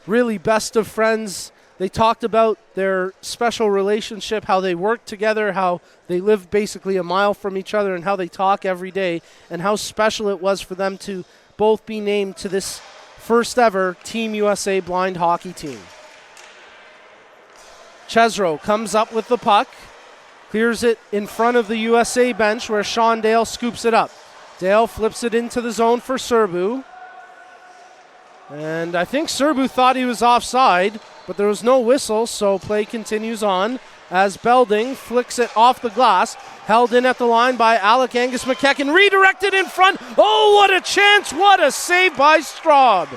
really best of friends. They talked about their special relationship, how they work together, how they live basically a mile from each other, and how they talk every day, and how special it was for them to both be named to this first ever Team USA blind hockey team. Chesro comes up with the puck, clears it in front of the USA bench where Sean Dale scoops it up. Dale flips it into the zone for Serbu. And I think Serbu thought he was offside, but there was no whistle, so play continues on as Belding flicks it off the glass, held in at the line by Alec Angus McEachern, redirected in front. Oh, what a chance! What a save by Straub.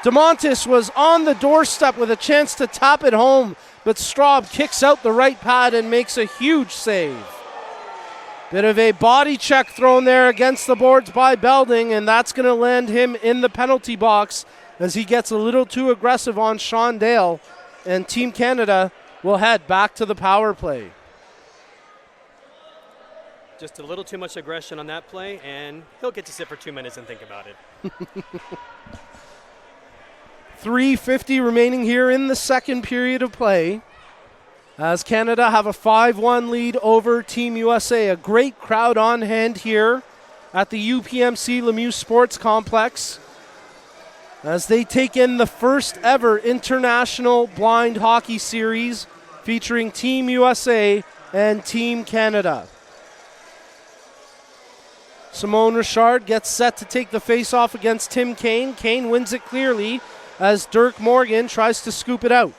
DeMontis was on the doorstep with a chance to tap it home, but Straub kicks out the right pad and makes a huge save. Bit of a body check thrown there against the boards by Belding, and that's going to land him in the penalty box as he gets a little too aggressive on Sean Dale, and Team Canada will head back to the power play. Just a little too much aggression on that play, and he'll get to sit for 2 minutes and think about it. 3:50 remaining here in the second period of play as Canada have a 5-1 lead over Team USA. A great crowd on hand here at the UPMC Lemieux Sports Complex as they take in the first ever International Blind Hockey Series featuring Team USA and Team Canada. Simone Richard gets set to take the face-off against Tim Kane. Kane wins it clearly as Dirk Morgan tries to scoop it out.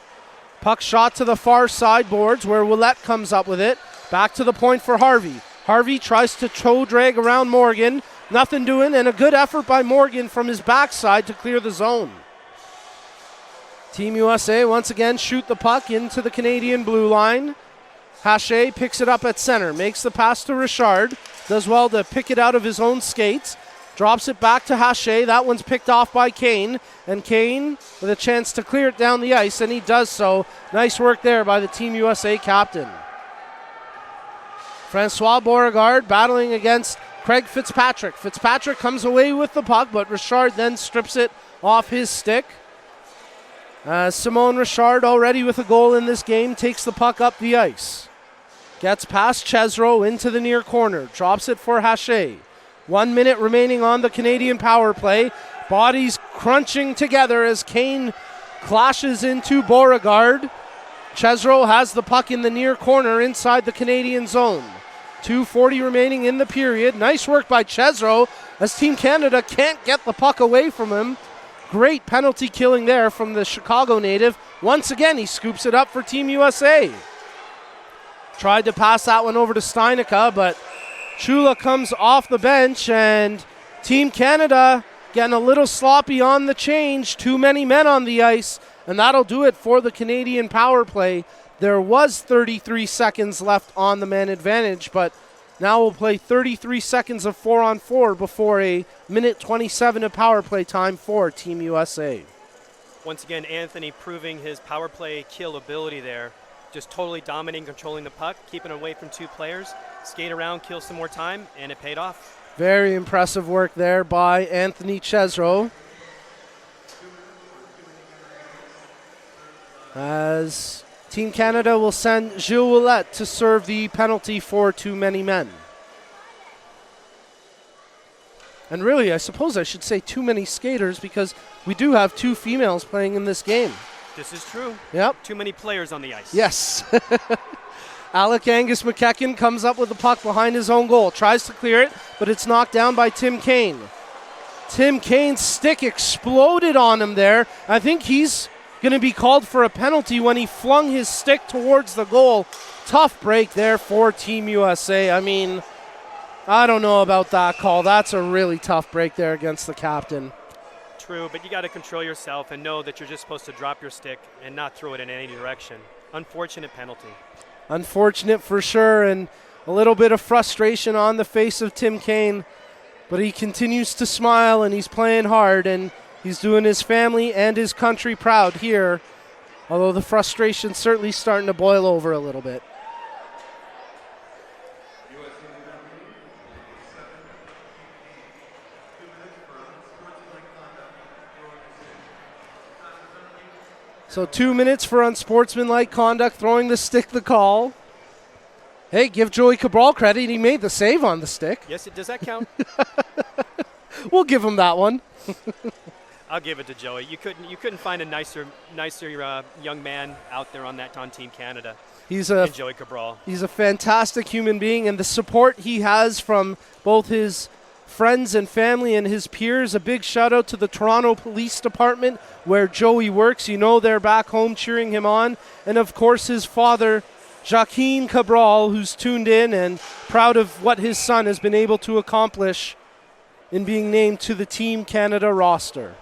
Puck shot to the far sideboards where Ouellette comes up with it. Back to the point for Harvey. Harvey tries to toe drag around Morgan. Nothing doing, and a good effort by Morgan from his backside to clear the zone. Team USA once again shoot the puck into the Canadian blue line. Hache picks it up at center, makes the pass to Richard. Does well to pick it out of his own skates. Drops it back to Hache. That one's picked off by Kane. And Kane with a chance to clear it down the ice, and he does so. Nice work there by the Team USA captain. Francois Beauregard battling against Craig Fitzpatrick. Fitzpatrick comes away with the puck, but Richard then strips it off his stick. Simone Richard, already with a goal in this game, takes the puck up the ice. Gets past Chesro into the near corner. Drops it for Hache. 1 minute remaining on the Canadian power play. Bodies crunching together as Kane clashes into Beauregard. Chesro has the puck in the near corner inside the Canadian zone. 2:40 remaining in the period. Nice work by Chesro as Team Canada can't get the puck away from him. Great penalty killing there from the Chicago native. Once again, he scoops it up for Team USA. Tried to pass that one over to Steinica, but Chula comes off the bench, and Team Canada getting a little sloppy on the change. Too many men on the ice, and that'll do it for the Canadian power play. There was 33 seconds left on the man advantage, but now we'll play 33 seconds of 4-on-4 before a minute 27 of power play time for Team USA. Once again, Anthony proving his power play kill ability there. Just totally dominating, controlling the puck, keeping away from two players, skate around, kill some more time, and it paid off. Very impressive work there by Anthony Chesro. As Team Canada will send Gilles Ouellette to serve the penalty for too many men. And really, I suppose I should say too many skaters, because we do have two females playing in this game. This is true. Yep. Too many players on the ice. Yes. Alec Angus McEachern comes up with the puck behind his own goal. Tries to clear it, but it's knocked down by Tim Kane. Tim Kane's stick exploded on him there. I think he's going to be called for a penalty when he flung his stick towards the goal. Tough break there for Team USA. I mean, I don't know about that call. That's a really tough break there against the captain. True, but you got to control yourself and know that you're just supposed to drop your stick and not throw it in any direction. Unfortunate penalty. Unfortunate for sure, and a little bit of frustration on the face of Tim Kane, but he continues to smile and he's playing hard, and he's doing his family and his country proud here, although the frustration's certainly starting to boil over a little bit. So 2 minutes for unsportsmanlike conduct, throwing the stick the call. Hey, give Joey Cabral credit. He made the save on the stick. Yes, does that count? We'll give him that one. I'll give it to Joey. You couldn't find a nicer young man out there on Team Canada. He's Joey Cabral. He's a fantastic human being, and the support he has from both his friends and family and his peers. A big shout out to the Toronto Police Department where Joey works. You know they're back home cheering him on. And of course his father, Joaquin Cabral, who's tuned in and proud of what his son has been able to accomplish in being named to the Team Canada roster.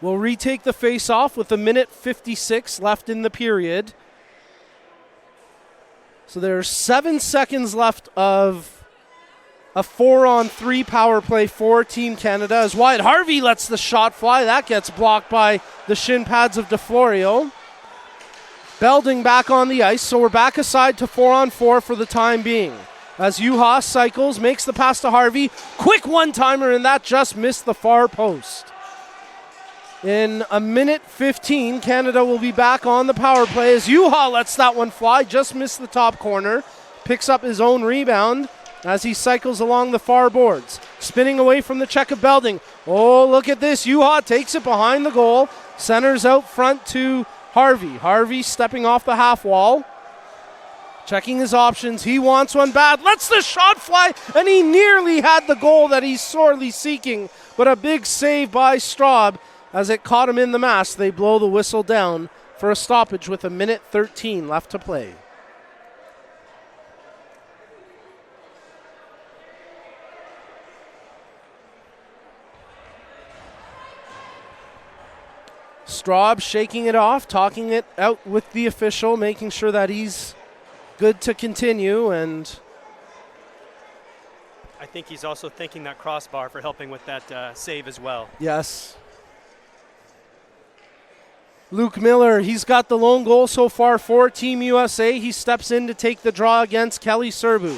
We'll retake the face-off with 1:56 left in the period. So there's 7 seconds left of a 4-on-3 power play for Team Canada as Wyatt Harvey lets the shot fly. That gets blocked by the shin pads of DeFlorio. Belding back on the ice, so we're back aside to 4-on-4 for the time being. As Juha cycles, makes the pass to Harvey. Quick one-timer, and that just missed the far post. In 1:15, Canada will be back on the power play as Juha lets that one fly, just missed the top corner. Picks up his own rebound as he cycles along the far boards. Spinning away from the check of Belding. Oh, look at this. Juha takes it behind the goal. Centers out front to Harvey. Harvey stepping off the half wall. Checking his options. He wants one bad. Lets the shot fly, and he nearly had the goal that he's sorely seeking. But a big save by Straub as it caught him in the mask. They blow the whistle down for a stoppage with 1:13 left to play. Straub shaking it off, talking it out with the official, making sure that he's good to continue. And I think he's also thanking that crossbar for helping with that save as well. yes. Luke Miller, he's got the lone goal so far for Team USA. He steps in to take the draw against Kelly Serbu.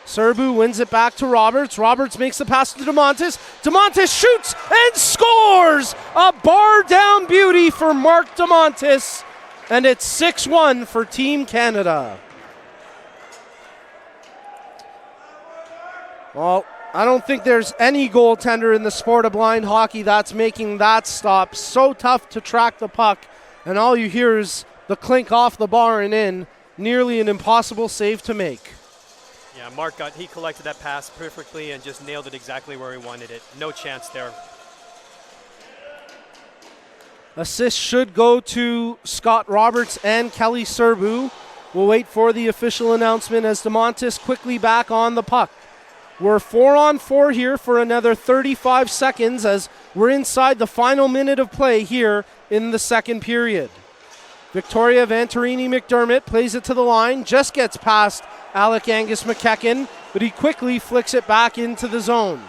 Serbu wins it back to Roberts. Roberts makes the pass to DeMontis. DeMontis shoots and scores! A bar-down beauty for Mark DeMontis. And it's 6-1 for Team Canada. Well, I don't think there's any goaltender in the sport of blind hockey that's making that stop. So tough to track the puck, and all you hear is the clink off the bar and in. Nearly an impossible save to make. Yeah, Mark he collected that pass perfectly and just nailed it exactly where he wanted it. No chance there. Assist should go to Scott Roberts and Kelly Serbu. We'll wait for the official announcement as DeMontis quickly back on the puck. We're 4-on-4 here for another 35 seconds as we're inside the final minute of play here in the second period. Victoria Venturini McDermott plays it to the line, just gets past Alec Angus McEachern, but he quickly flicks it back into the zone.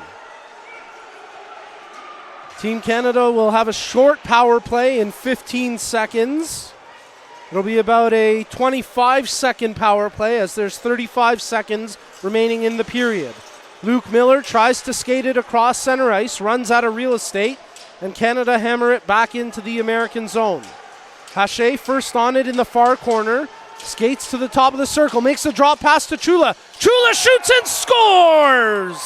Team Canada will have a short power play in 15 seconds. It'll be about a 25-second power play as there's 35 seconds remaining in the period. Luke Miller tries to skate it across center ice, runs out of real estate, and Canada hammer it back into the American zone. Hache first on it in the far corner, skates to the top of the circle, makes a drop pass to Chula. Chula shoots and scores!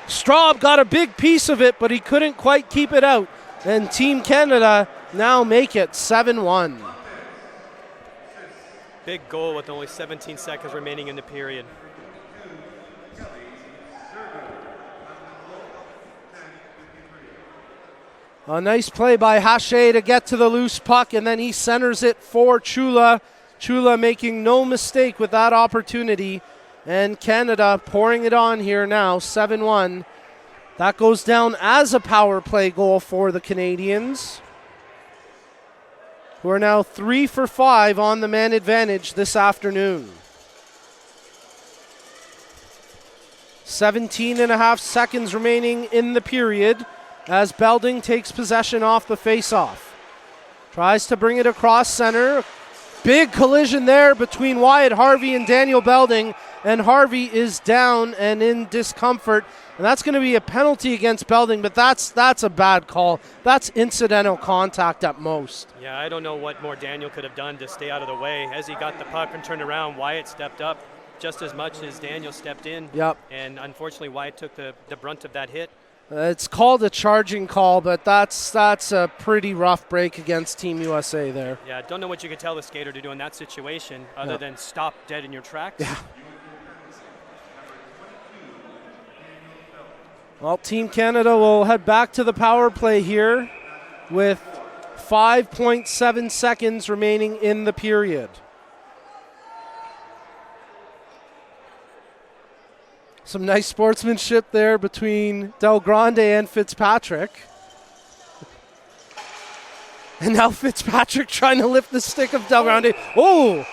Straub got a big piece of it, but he couldn't quite keep it out. And Team Canada now make it 7-1. Big goal with only 17 seconds remaining in the period. A nice play by Hache to get to the loose puck, and then he centers it for Chula. Chula making no mistake with that opportunity. And Canada pouring it on here now, 7-1. That goes down as a power play goal for the Canadians, who are now 3 for 5 on the man advantage this afternoon. 17.5 seconds remaining in the period as Belding takes possession off the faceoff. Tries to bring it across center. Big collision there between Wyatt Harvey and Daniel Belding, and Harvey is down and in discomfort. And that's going to be a penalty against Belding, but that's a bad call. That's incidental contact at most. Yeah, I don't know what more Daniel could have done to stay out of the way. As he got the puck and turned around, Wyatt stepped up just as much as Daniel stepped in. Yep. And unfortunately, Wyatt took the brunt of that hit. It's called a charging call, but that's a pretty rough break against Team USA there. Yeah, don't know what you could tell the skater to do in that situation other than stop dead in your tracks. Yeah. Well, Team Canada will head back to the power play here with 5.7 seconds remaining in the period. Some nice sportsmanship there between Del Grande and Fitzpatrick. And now Fitzpatrick trying to lift the stick of Del Grande. Oh,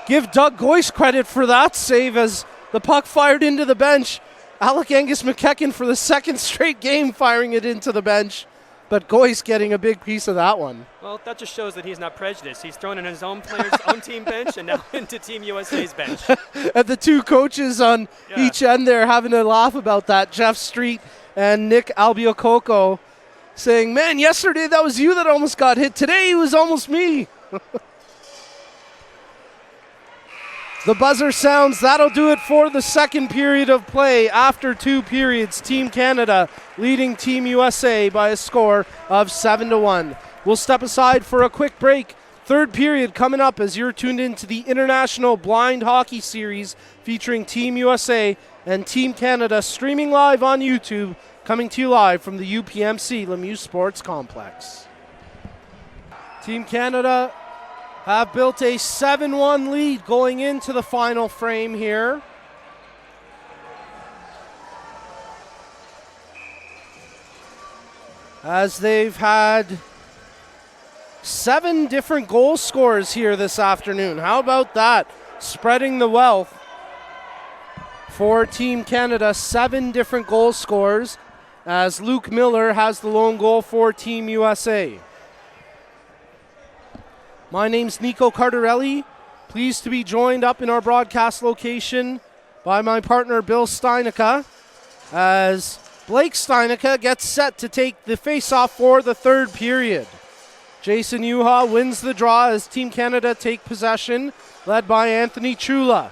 give Doug Goyce credit for that save as the puck fired into the bench. Alec Angus McEachern for the second straight game firing it into the bench. But Goyce getting a big piece of that one. Well, that just shows that he's not prejudiced. He's thrown in his own players' own team bench and now into Team USA's bench. And the two coaches on each end there having a laugh about that. Jeff Street and Nick Albiococo saying, man, yesterday that was you that almost got hit. Today it was almost me. The buzzer sounds. That'll do it for the second period of play. After 2 periods, Team Canada leading Team USA by a score of 7-1. We'll step aside for a quick break. Third period coming up as you're tuned into the International Blind Hockey Series featuring Team USA and Team Canada, streaming live on YouTube, coming to you live from the UPMC Lemieux Sports Complex. Team Canada have built a 7-1 lead going into the final frame here. As they've had 7 different goal scorers here this afternoon. How about that? Spreading the wealth for Team Canada. 7 different goal scorers as Luke Miller has the lone goal for Team USA. My name's Nico Cardarelli. Pleased to be joined up in our broadcast location by my partner Bill Steinica as Blake Steinica gets set to take the face-off for the third period. Jason Yuha wins the draw as Team Canada take possession, led by Anthony Chula.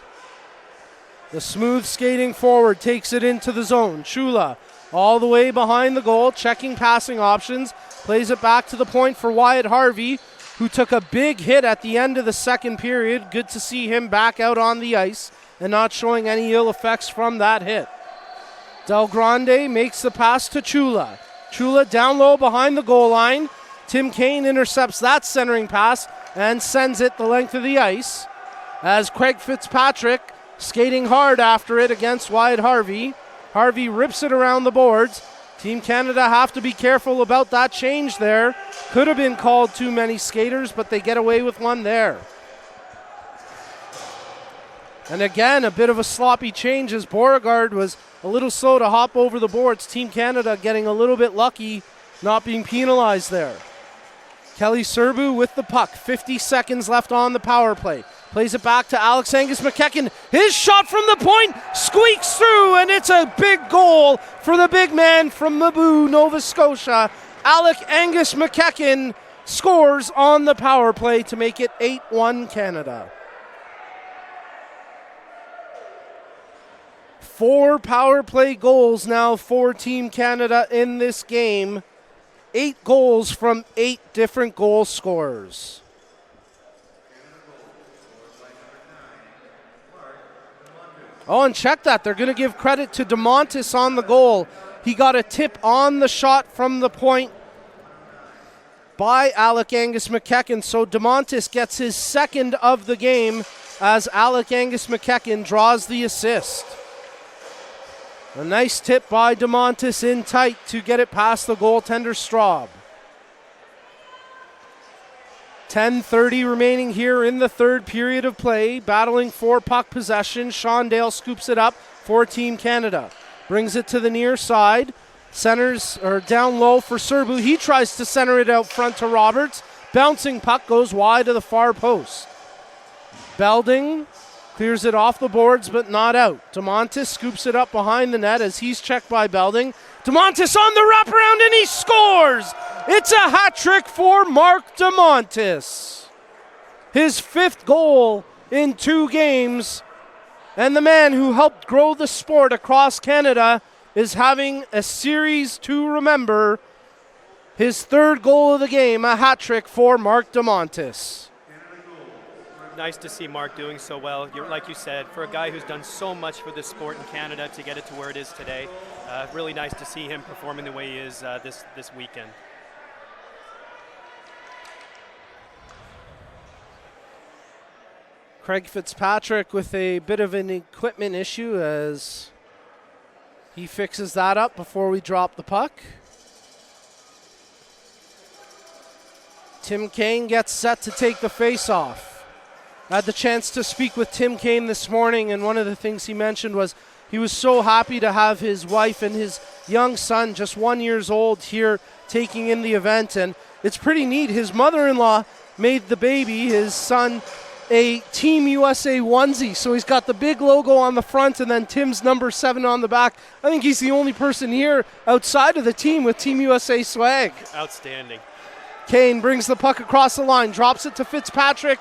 The smooth skating forward takes it into the zone. Chula all the way behind the goal, checking passing options, plays it back to the point for Wyatt Harvey, who took a big hit at the end of the second period. Good to see him back out on the ice and not showing any ill effects from that hit. Del Grande makes the pass to Chula. Chula down low behind the goal line. Tim Kane intercepts that centering pass and sends it the length of the ice as Craig Fitzpatrick skating hard after it against Wyatt Harvey. Harvey rips it around the boards. Team Canada have to be careful about that change there. Could have been called too many skaters, but they get away with one there. And again, a bit of a sloppy change as Beauregard was a little slow to hop over the boards. Team Canada getting a little bit lucky, not being penalized there. Kelly Serbu with the puck. 50 seconds left on the power play. Plays it back to Alex Angus McEachern. His shot from the point squeaks through, and it's a big goal for the big man from Mabou, Nova Scotia. Alec Angus McEachern scores on the power play to make it 8-1 Canada. 4 power play goals now for Team Canada in this game. 8 goals from 8 different goal scorers. Oh, and check that. They're going to give credit to DeMontis on the goal. He got a tip on the shot from the point by Alec Angus McEachern. So DeMontis gets his second of the game as Alec Angus McEachern draws the assist. A nice tip by DeMontis in tight to get it past the goaltender Straub. 10:30 remaining here in the third period of play. Battling for puck possession. Sean Dale scoops it up for Team Canada. Brings it to the near side. Centers or down low for Serbu. He tries to center it out front to Roberts. Bouncing puck goes wide to the far post. Belding clears it off the boards but not out. DeMontis scoops it up behind the net as he's checked by Belding. DeMontis on the wraparound and he scores! It's a hat trick for Mark DeMontis. His 5th goal in 2 games. And the man who helped grow the sport across Canada is having a series to remember. His third goal of the game, a hat trick for Mark DeMontis. Nice to see Mark doing so well. Like you said, for a guy who's done so much for this sport in Canada to get it to where it is today, really nice to see him performing the way he is this weekend. Craig Fitzpatrick with a bit of an equipment issue as he fixes that up before we drop the puck. Tim Kane gets set to take the face-off. I had the chance to speak with Tim Kane this morning, and one of the things he mentioned was he was so happy to have his wife and his young son, just 1 year old, here taking in the event. And it's pretty neat. His mother-in-law made the baby, his son, a Team USA onesie. So he's got the big logo on the front and then Tim's number 7 on the back. I think he's the only person here outside of the team with Team USA swag. Outstanding. Kane brings the puck across the line, drops it to Fitzpatrick,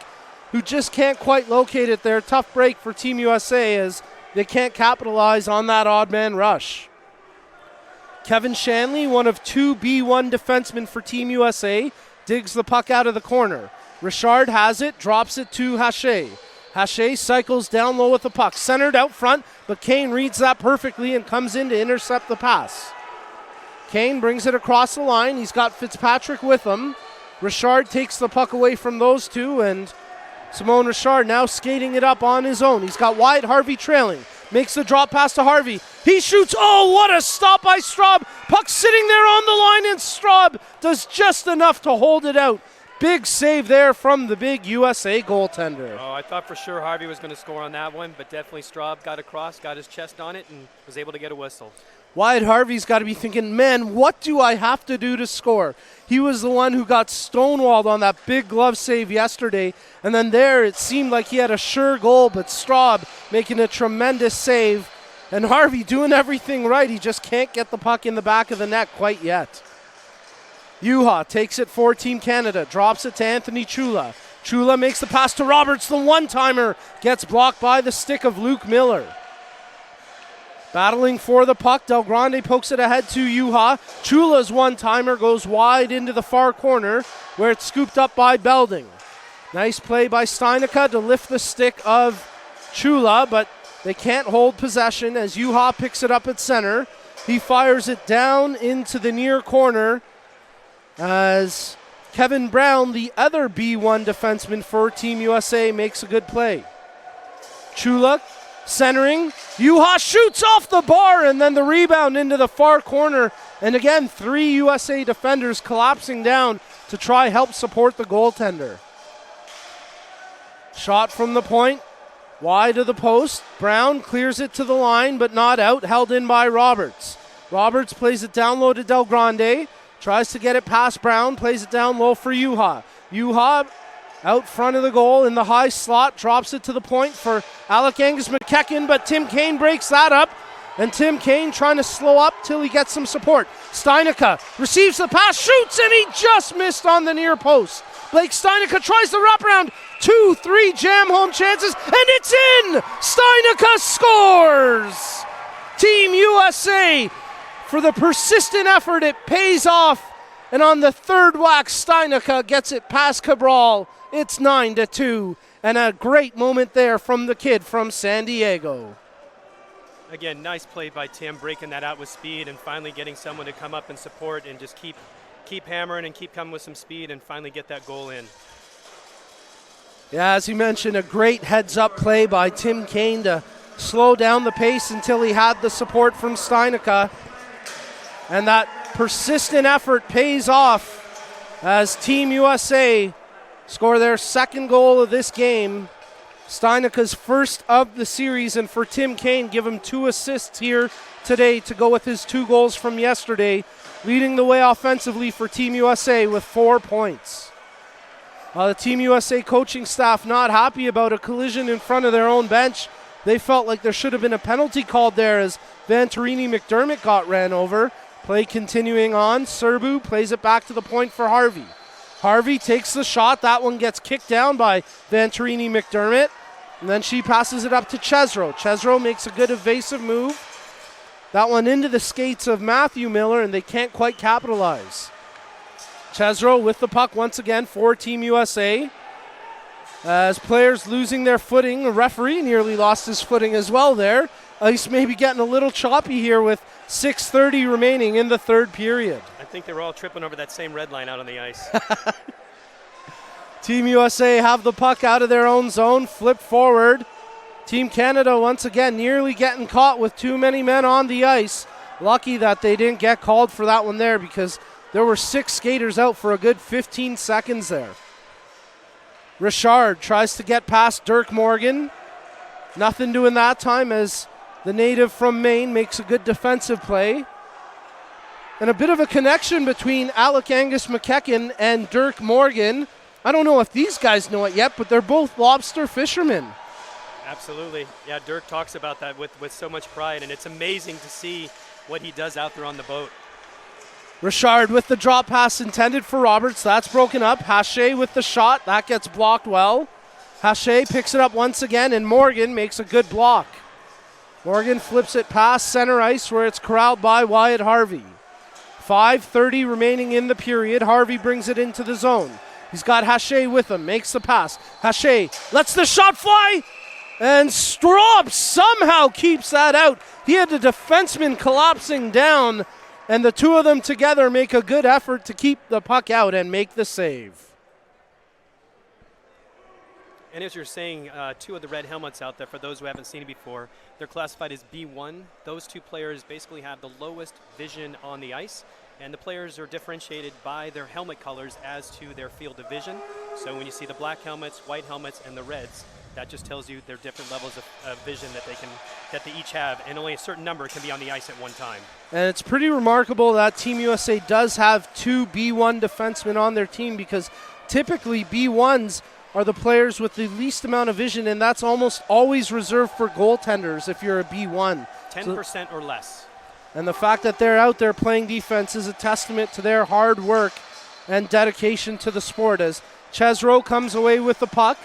who just can't quite locate it there. Tough break for Team USA as they can't capitalize on that odd man rush. Kevin Shanley, one of 2 B1 defensemen for Team USA, digs the puck out of the corner. Richard has it, drops it to Haché. Haché cycles down low with the puck, centered out front, but Kane reads that perfectly and comes in to intercept the pass. Kane brings it across the line. He's got Fitzpatrick with him. Richard takes the puck away from those two, and Simon Richard now skating it up on his own. He's got Wyatt Harvey trailing. Makes the drop pass to Harvey. He shoots. Oh, what a stop by Straub. Puck sitting there on the line, and Straub does just enough to hold it out. Big save there from the big USA goaltender. Oh, I thought for sure Harvey was going to score on that one, but definitely Straub got across, got his chest on it, and was able to get a whistle. Wyatt Harvey's got to be thinking, man, what do I have to do to score? He was the one who got stonewalled on that big glove save yesterday, and then there it seemed like he had a sure goal, but Straub making a tremendous save, and Harvey doing everything right. He just can't get the puck in the back of the net quite yet. Juha takes it for Team Canada, drops it to Anthony Chula. Chula makes the pass to Roberts, the one-timer, gets blocked by the stick of Luke Miller. Battling for the puck, Del Grande pokes it ahead to Juha. Chula's one-timer goes wide into the far corner where it's scooped up by Belding. Nice play by Steinica to lift the stick of Chula, but they can't hold possession as Juha picks it up at center. He fires it down into the near corner as Kevin Brown, the other B1 defenseman for Team USA, makes a good play. Chula centering. Juha shoots off the bar and then the rebound into the far corner. And again, 3 USA defenders collapsing down to try help support the goaltender. Shot from the point, wide of the post. Brown clears it to the line, but not out. Held in by Roberts. Roberts plays it down low to Del Grande. Tries to get it past Brown. Plays it down low for Juha. Juha out front of the goal in the high slot. Drops it to the point for Alec Angus McEachern, but Tim Kane breaks that up. And Tim Kane trying to slow up till he gets some support. Steinica receives the pass, shoots, and he just missed on the near post. Blake Steinica tries the wraparound. 2-3 jam home chances, and it's in! Steinica scores! Team USA, for the persistent effort, it pays off. And on the third whack, Steinica gets it past Cabral. It's 9-2, and a great moment there from the kid from San Diego. Again, nice play by Tim, breaking that out with speed and finally getting someone to come up and support and just keep hammering and keep coming with some speed and finally get that goal in. Yeah, as you mentioned, a great heads-up play by Tim Kane to slow down the pace until he had the support from Steinica. And that persistent effort pays off as Team USA score their second goal of this game. Steinica's first of the series, and for Tim Kane, give him 2 assists here today to go with his 2 goals from yesterday, leading the way offensively for Team USA with 4 points. The Team USA coaching staff not happy about a collision in front of their own bench. They felt like there should have been a penalty called there as Vanterini McDermott got ran over. Play continuing on. Serbu plays it back to the point for Harvey. Harvey takes the shot. That one gets kicked down by Vanterini McDermott. And then she passes it up to Chesro. Chesro makes a good evasive move. That one into the skates of Matthew Miller, and they can't quite capitalize. Chesro with the puck once again for Team USA. As players losing their footing, the referee nearly lost his footing as well there. Ice maybe getting a little choppy here with 6:30 remaining in the third period. I think they were all tripping over that same red line out on the ice. Team USA have the puck out of their own zone, flip forward. Team Canada once again nearly getting caught with too many men on the ice. Lucky that they didn't get called for that one there because there were 6 skaters out for a good 15 seconds there. Richard tries to get past Dirk Morgan. Nothing doing that time as the native from Maine makes a good defensive play. And a bit of a connection between Alec Angus McEachern and Dirk Morgan. I don't know if these guys know it yet, but they're both lobster fishermen. Absolutely. Yeah, Dirk talks about that with so much pride, and it's amazing to see what he does out there on the boat. Richard with the drop pass intended for Roberts. That's broken up. Hache with the shot. That gets blocked well. Hache picks it up once again, and Morgan makes a good block. Morgan flips it past center ice where it's corralled by Wyatt Harvey. 5:30 remaining in the period. Harvey brings it into the zone. He's got Hache with him. Makes the pass. Hache lets the shot fly. And Straub somehow keeps that out. He had the defenseman collapsing down, and the two of them together make a good effort to keep the puck out and make the save. And as you're saying, 2 of the red helmets out there, for those who haven't seen it before, they're classified as B1. Those 2 players basically have the lowest vision on the ice, and the players are differentiated by their helmet colors as to their field of vision. So when you see the black helmets, white helmets, and the reds, that just tells you their different levels of vision that they each have, and only a certain number can be on the ice at one time. And it's pretty remarkable that Team USA does have 2 B1 defensemen on their team, because typically B1s are the players with the least amount of vision, and that's almost always reserved for goaltenders if you're a B1. 10% or less. And the fact that they're out there playing defense is a testament to their hard work and dedication to the sport. As Chesro comes away with the puck,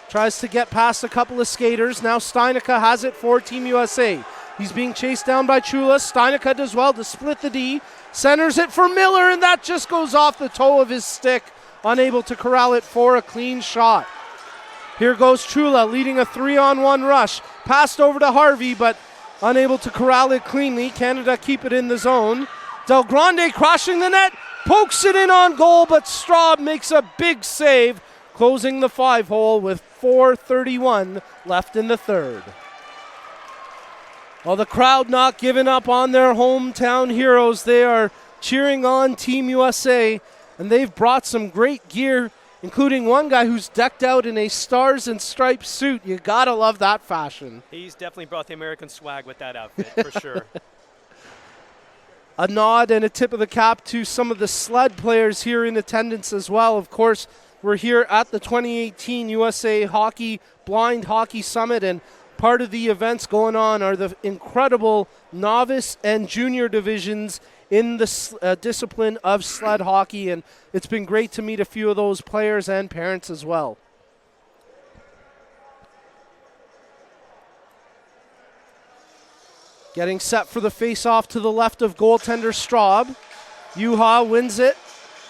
tries to get past a couple of skaters. Now Steinica has it for Team USA. He's being chased down by Chula. Steinica does well to split the D. Centers it for Miller, and that just goes off the toe of his stick. Unable to corral it for a clean shot. Here goes Chula leading a 3-on-1 rush. Passed over to Harvey, but unable to corral it cleanly. Canada keep it in the zone. Del Grande crashing the net. Pokes it in on goal, but Straub makes a big save, closing the 5-hole with 4:31 left in the third. Well, the crowd not giving up on their hometown heroes. They are cheering on Team USA, and they've brought some great gear, including one guy who's decked out in a Stars and Stripes suit. You gotta love that fashion. He's definitely brought the American swag with that outfit, for sure. A nod and a tip of the cap to some of the sled players here in attendance as well. Of course, we're here at the 2018 USA Hockey Blind Hockey Summit, and part of the events going on are the incredible novice and junior divisions in the discipline of sled hockey, and it's been great to meet a few of those players and parents as well. Getting set for the face-off to the left of goaltender Straub. Juha wins it.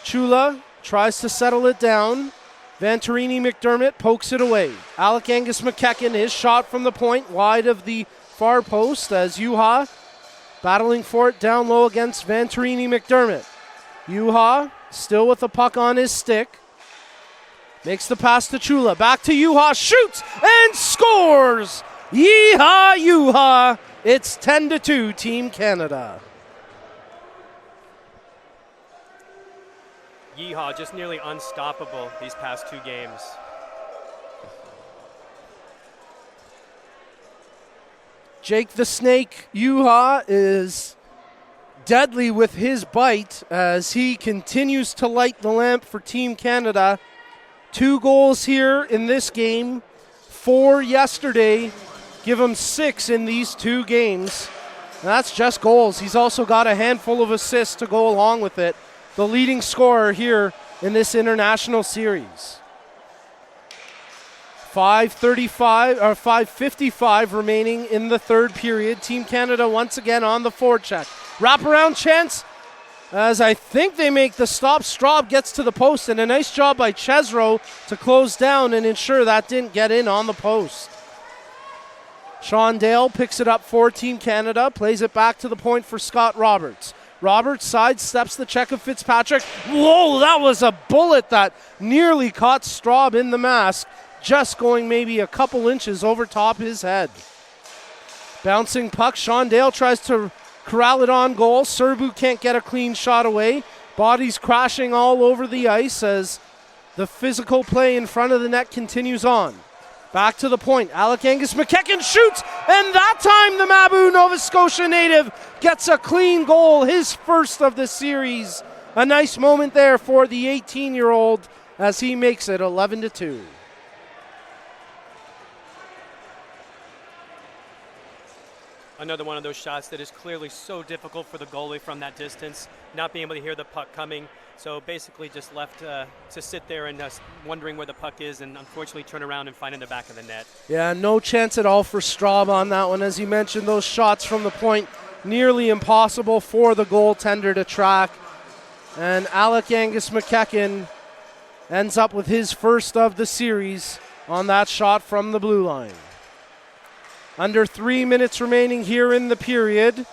Chula tries to settle it down. Venturini McDermott pokes it away. Alec Angus McEachern, his shot from the point wide of the far post as Juha battling for it down low against Venturini McDermott. Juha still with the puck on his stick. Makes the pass to Chula. Back to Juha. Shoots and scores! Yeehaw, Juha! It's 10-2, Team Canada. Yeehaw, just nearly unstoppable these past 2 games. Jake the Snake Juha is deadly with his bite as he continues to light the lamp for Team Canada. 2 goals here in this game, 4 yesterday. Give him 6 in these 2 games. And that's just goals. He's also got a handful of assists to go along with it. The leading scorer here in this international series. 5:55 remaining in the third period. Team Canada once again on the forecheck. Wraparound chance as I think they make the stop. Straub gets to the post, and a nice job by Chesro to close down and ensure that didn't get in on the post. Sean Dale picks it up for Team Canada, plays it back to the point for Scott Roberts. Roberts sidesteps the check of Fitzpatrick. Whoa, that was a bullet that nearly caught Straub in the mask, just going maybe a couple inches over top his head. Bouncing puck, Sean Dale tries to corral it on goal. Serbu can't get a clean shot away. Bodies crashing all over the ice as the physical play in front of the net continues on. Back to the point. Alec Angus McEachern shoots, and that time the Mabou Nova Scotia native gets a clean goal, his first of the series. A nice moment there for the 18-year-old as he makes it 11-2. Another one of those shots that is clearly so difficult for the goalie from that distance, not being able to hear the puck coming. So basically just left to sit there and wondering where the puck is, and unfortunately turn around and find it in the back of the net. Yeah, no chance at all for Straub on that one. As you mentioned, those shots from the point, nearly impossible for the goaltender to track. And Alec Angus McEachern ends up with his first of the series on that shot from the blue line. Under 3 minutes remaining here in the period.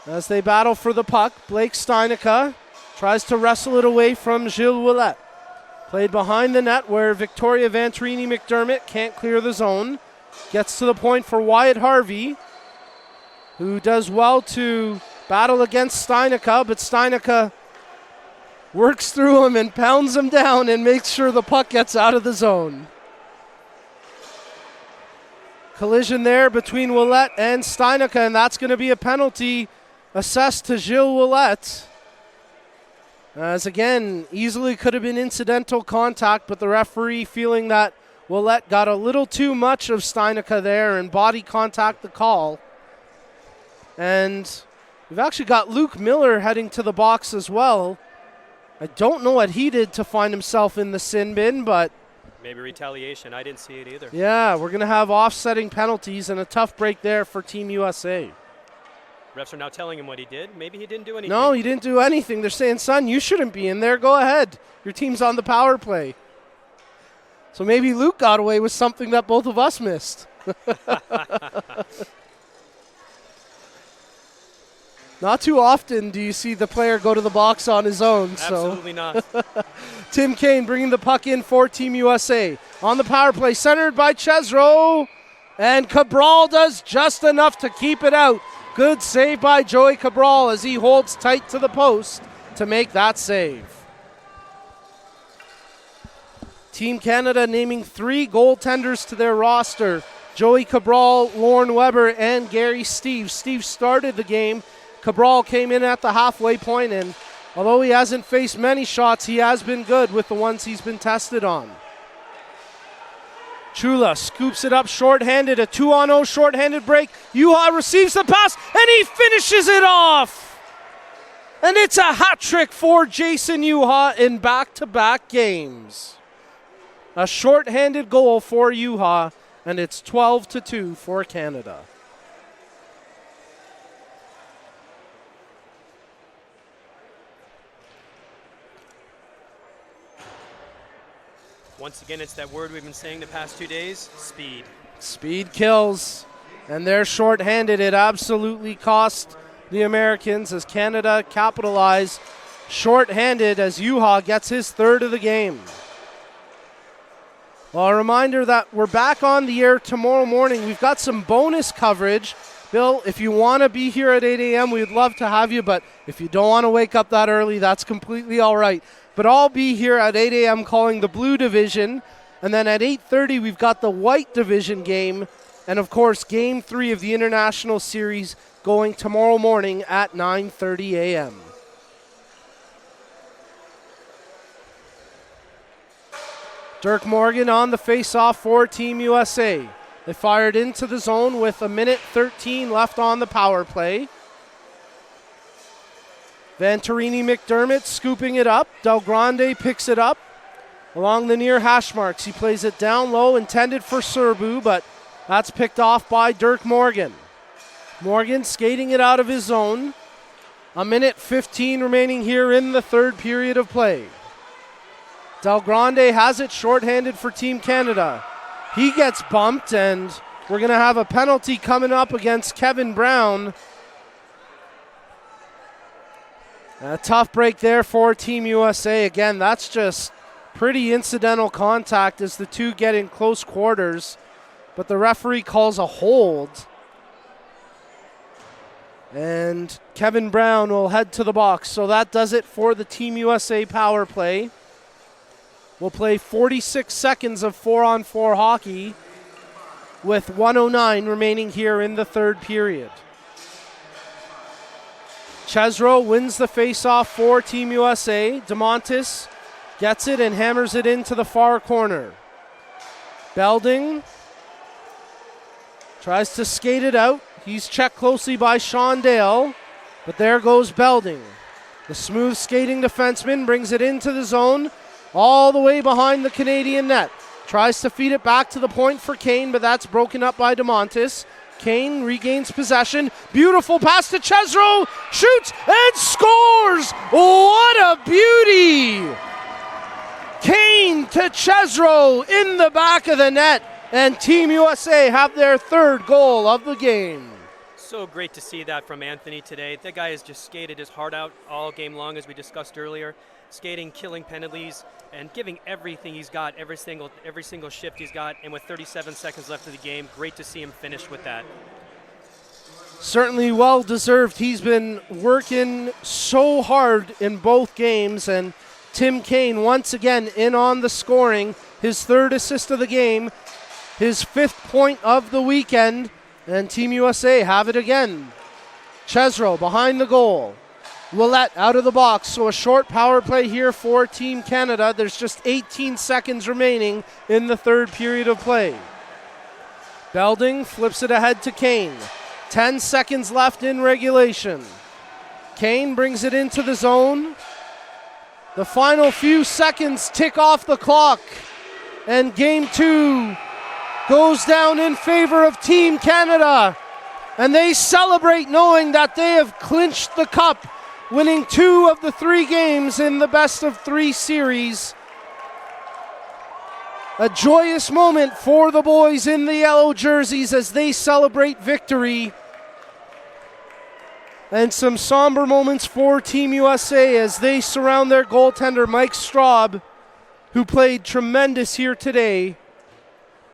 As they battle for the puck, Blake Steinica tries to wrestle it away from Gilles Ouellette. Played behind the net where Victoria Venturini McDermott can't clear the zone. Gets to the point for Wyatt Harvey, who does well to battle against Steinica, but Steinica works through him and pounds him down and makes sure the puck gets out of the zone. Collision there between Ouellette and Steinica, and that's going to be a penalty assessed to Gilles Ouellette. As again, easily could have been incidental contact, but the referee feeling that Ouellette got a little too much of Steinica there and body contact the call. And we've actually got Luke Miller heading to the box as well. I don't know what he did to find himself in the sin bin, but maybe retaliation. I didn't see it either. yeah, we're going to have offsetting penalties and a tough break there for Team USA. Refs are now telling him what he did. Maybe he didn't do anything. No, he didn't do anything. They're saying, son, you shouldn't be in there. Go ahead. Your team's on the power play. So maybe Luke got away with something that both of us missed. Not too often do you see the player go to the box on his own. Absolutely not. Tim Kane bringing the puck in for Team USA. On the power play, centered by Chesro. And Cabral does just enough to keep it out. Good save by Joey Cabral as he holds tight to the post to make that save. Team Canada naming 3 goaltenders to their roster. Joey Cabral, Lorne Weber, and Gary Steve. Steve started the game. Cabral came in at the halfway point, and although he hasn't faced many shots, he has been good with the ones he's been tested on. Chula scoops it up shorthanded, a 2-on-0 shorthanded break. Juha receives the pass, and he finishes it off. And it's a hat trick for Jason Juha in back-to-back games. A shorthanded goal for Juha, and it's 12-2 for Canada. Once again, it's that word we've been saying the past 2 days, speed. Speed kills, and they're shorthanded. It absolutely cost the Americans as Canada capitalize shorthanded as Juha gets his third of the game. Well, a reminder that we're back on the air tomorrow morning. We've got some bonus coverage. Bill, if you want to be here at 8 a.m., we'd love to have you, but if you don't want to wake up that early, that's completely all right. But I'll be here at 8 a.m. calling the Blue Division, and then at 8:30 we've got the White Division game, and of course Game 3 of the International Series going tomorrow morning at 9:30 a.m. Dirk Morgan on the face-off for Team USA. They fired into the zone with 1:13 left on the power play. Venturini McDermott scooping it up. Del Grande picks it up. along the near hash marks. He plays it down low, intended for Serbu, but that's picked off by Dirk Morgan. Morgan skating it out of his zone. 1:15 remaining here in the third period of play. Del Grande has it shorthanded for Team Canada. He gets bumped, and we're going to have a penalty coming up against Kevin Brown. A tough break there for Team USA. Again, that's just pretty incidental contact as the two get in close quarters, but the referee calls a hold. And Kevin Brown will head to the box. So that does it for the Team USA power play. We'll play 46 seconds of 4-on-4 hockey with 1:09 remaining here in the third period. Chesro wins the faceoff for Team USA. DeMontis gets it and hammers it into the far corner. Belding tries to skate it out. He's checked closely by Sean Dale, but there goes Belding. The smooth skating defenseman brings it into the zone, all the way behind the Canadian net. Tries to feed it back to the point for Kane, but that's broken up by DeMontis. Kane regains possession. Beautiful pass to Chesro. Shoots and scores! What a beauty! Kane to Chesro in the back of the net, and Team USA have their third goal of the game. So great to see that from Anthony today. That guy has just skated his heart out all game long, as we discussed earlier. Skating, killing penalties, and giving everything he's got, every single shift he's got. And with 37 seconds left of the game, great to see him finish with that. Certainly well deserved. He's been working so hard in both games, and Tim Kane once again in on the scoring. His third assist of the game, his 5th point of the weekend, and Team USA have it again. Chesro behind the goal. Ouellette out of the box, so a short power play here for Team Canada. There's just 18 seconds remaining in the third period of play. Belding flips it ahead to Kane. 10 seconds left in regulation. Kane brings it into the zone. The final few seconds tick off the clock, and Game 2 goes down in favor of Team Canada. And they celebrate knowing that they have clinched the cup, winning 2 of the 3 games in the best-of-3 series. A joyous moment for the boys in the yellow jerseys as they celebrate victory. And some somber moments for Team USA as they surround their goaltender, Mike Straub, who played tremendous here today.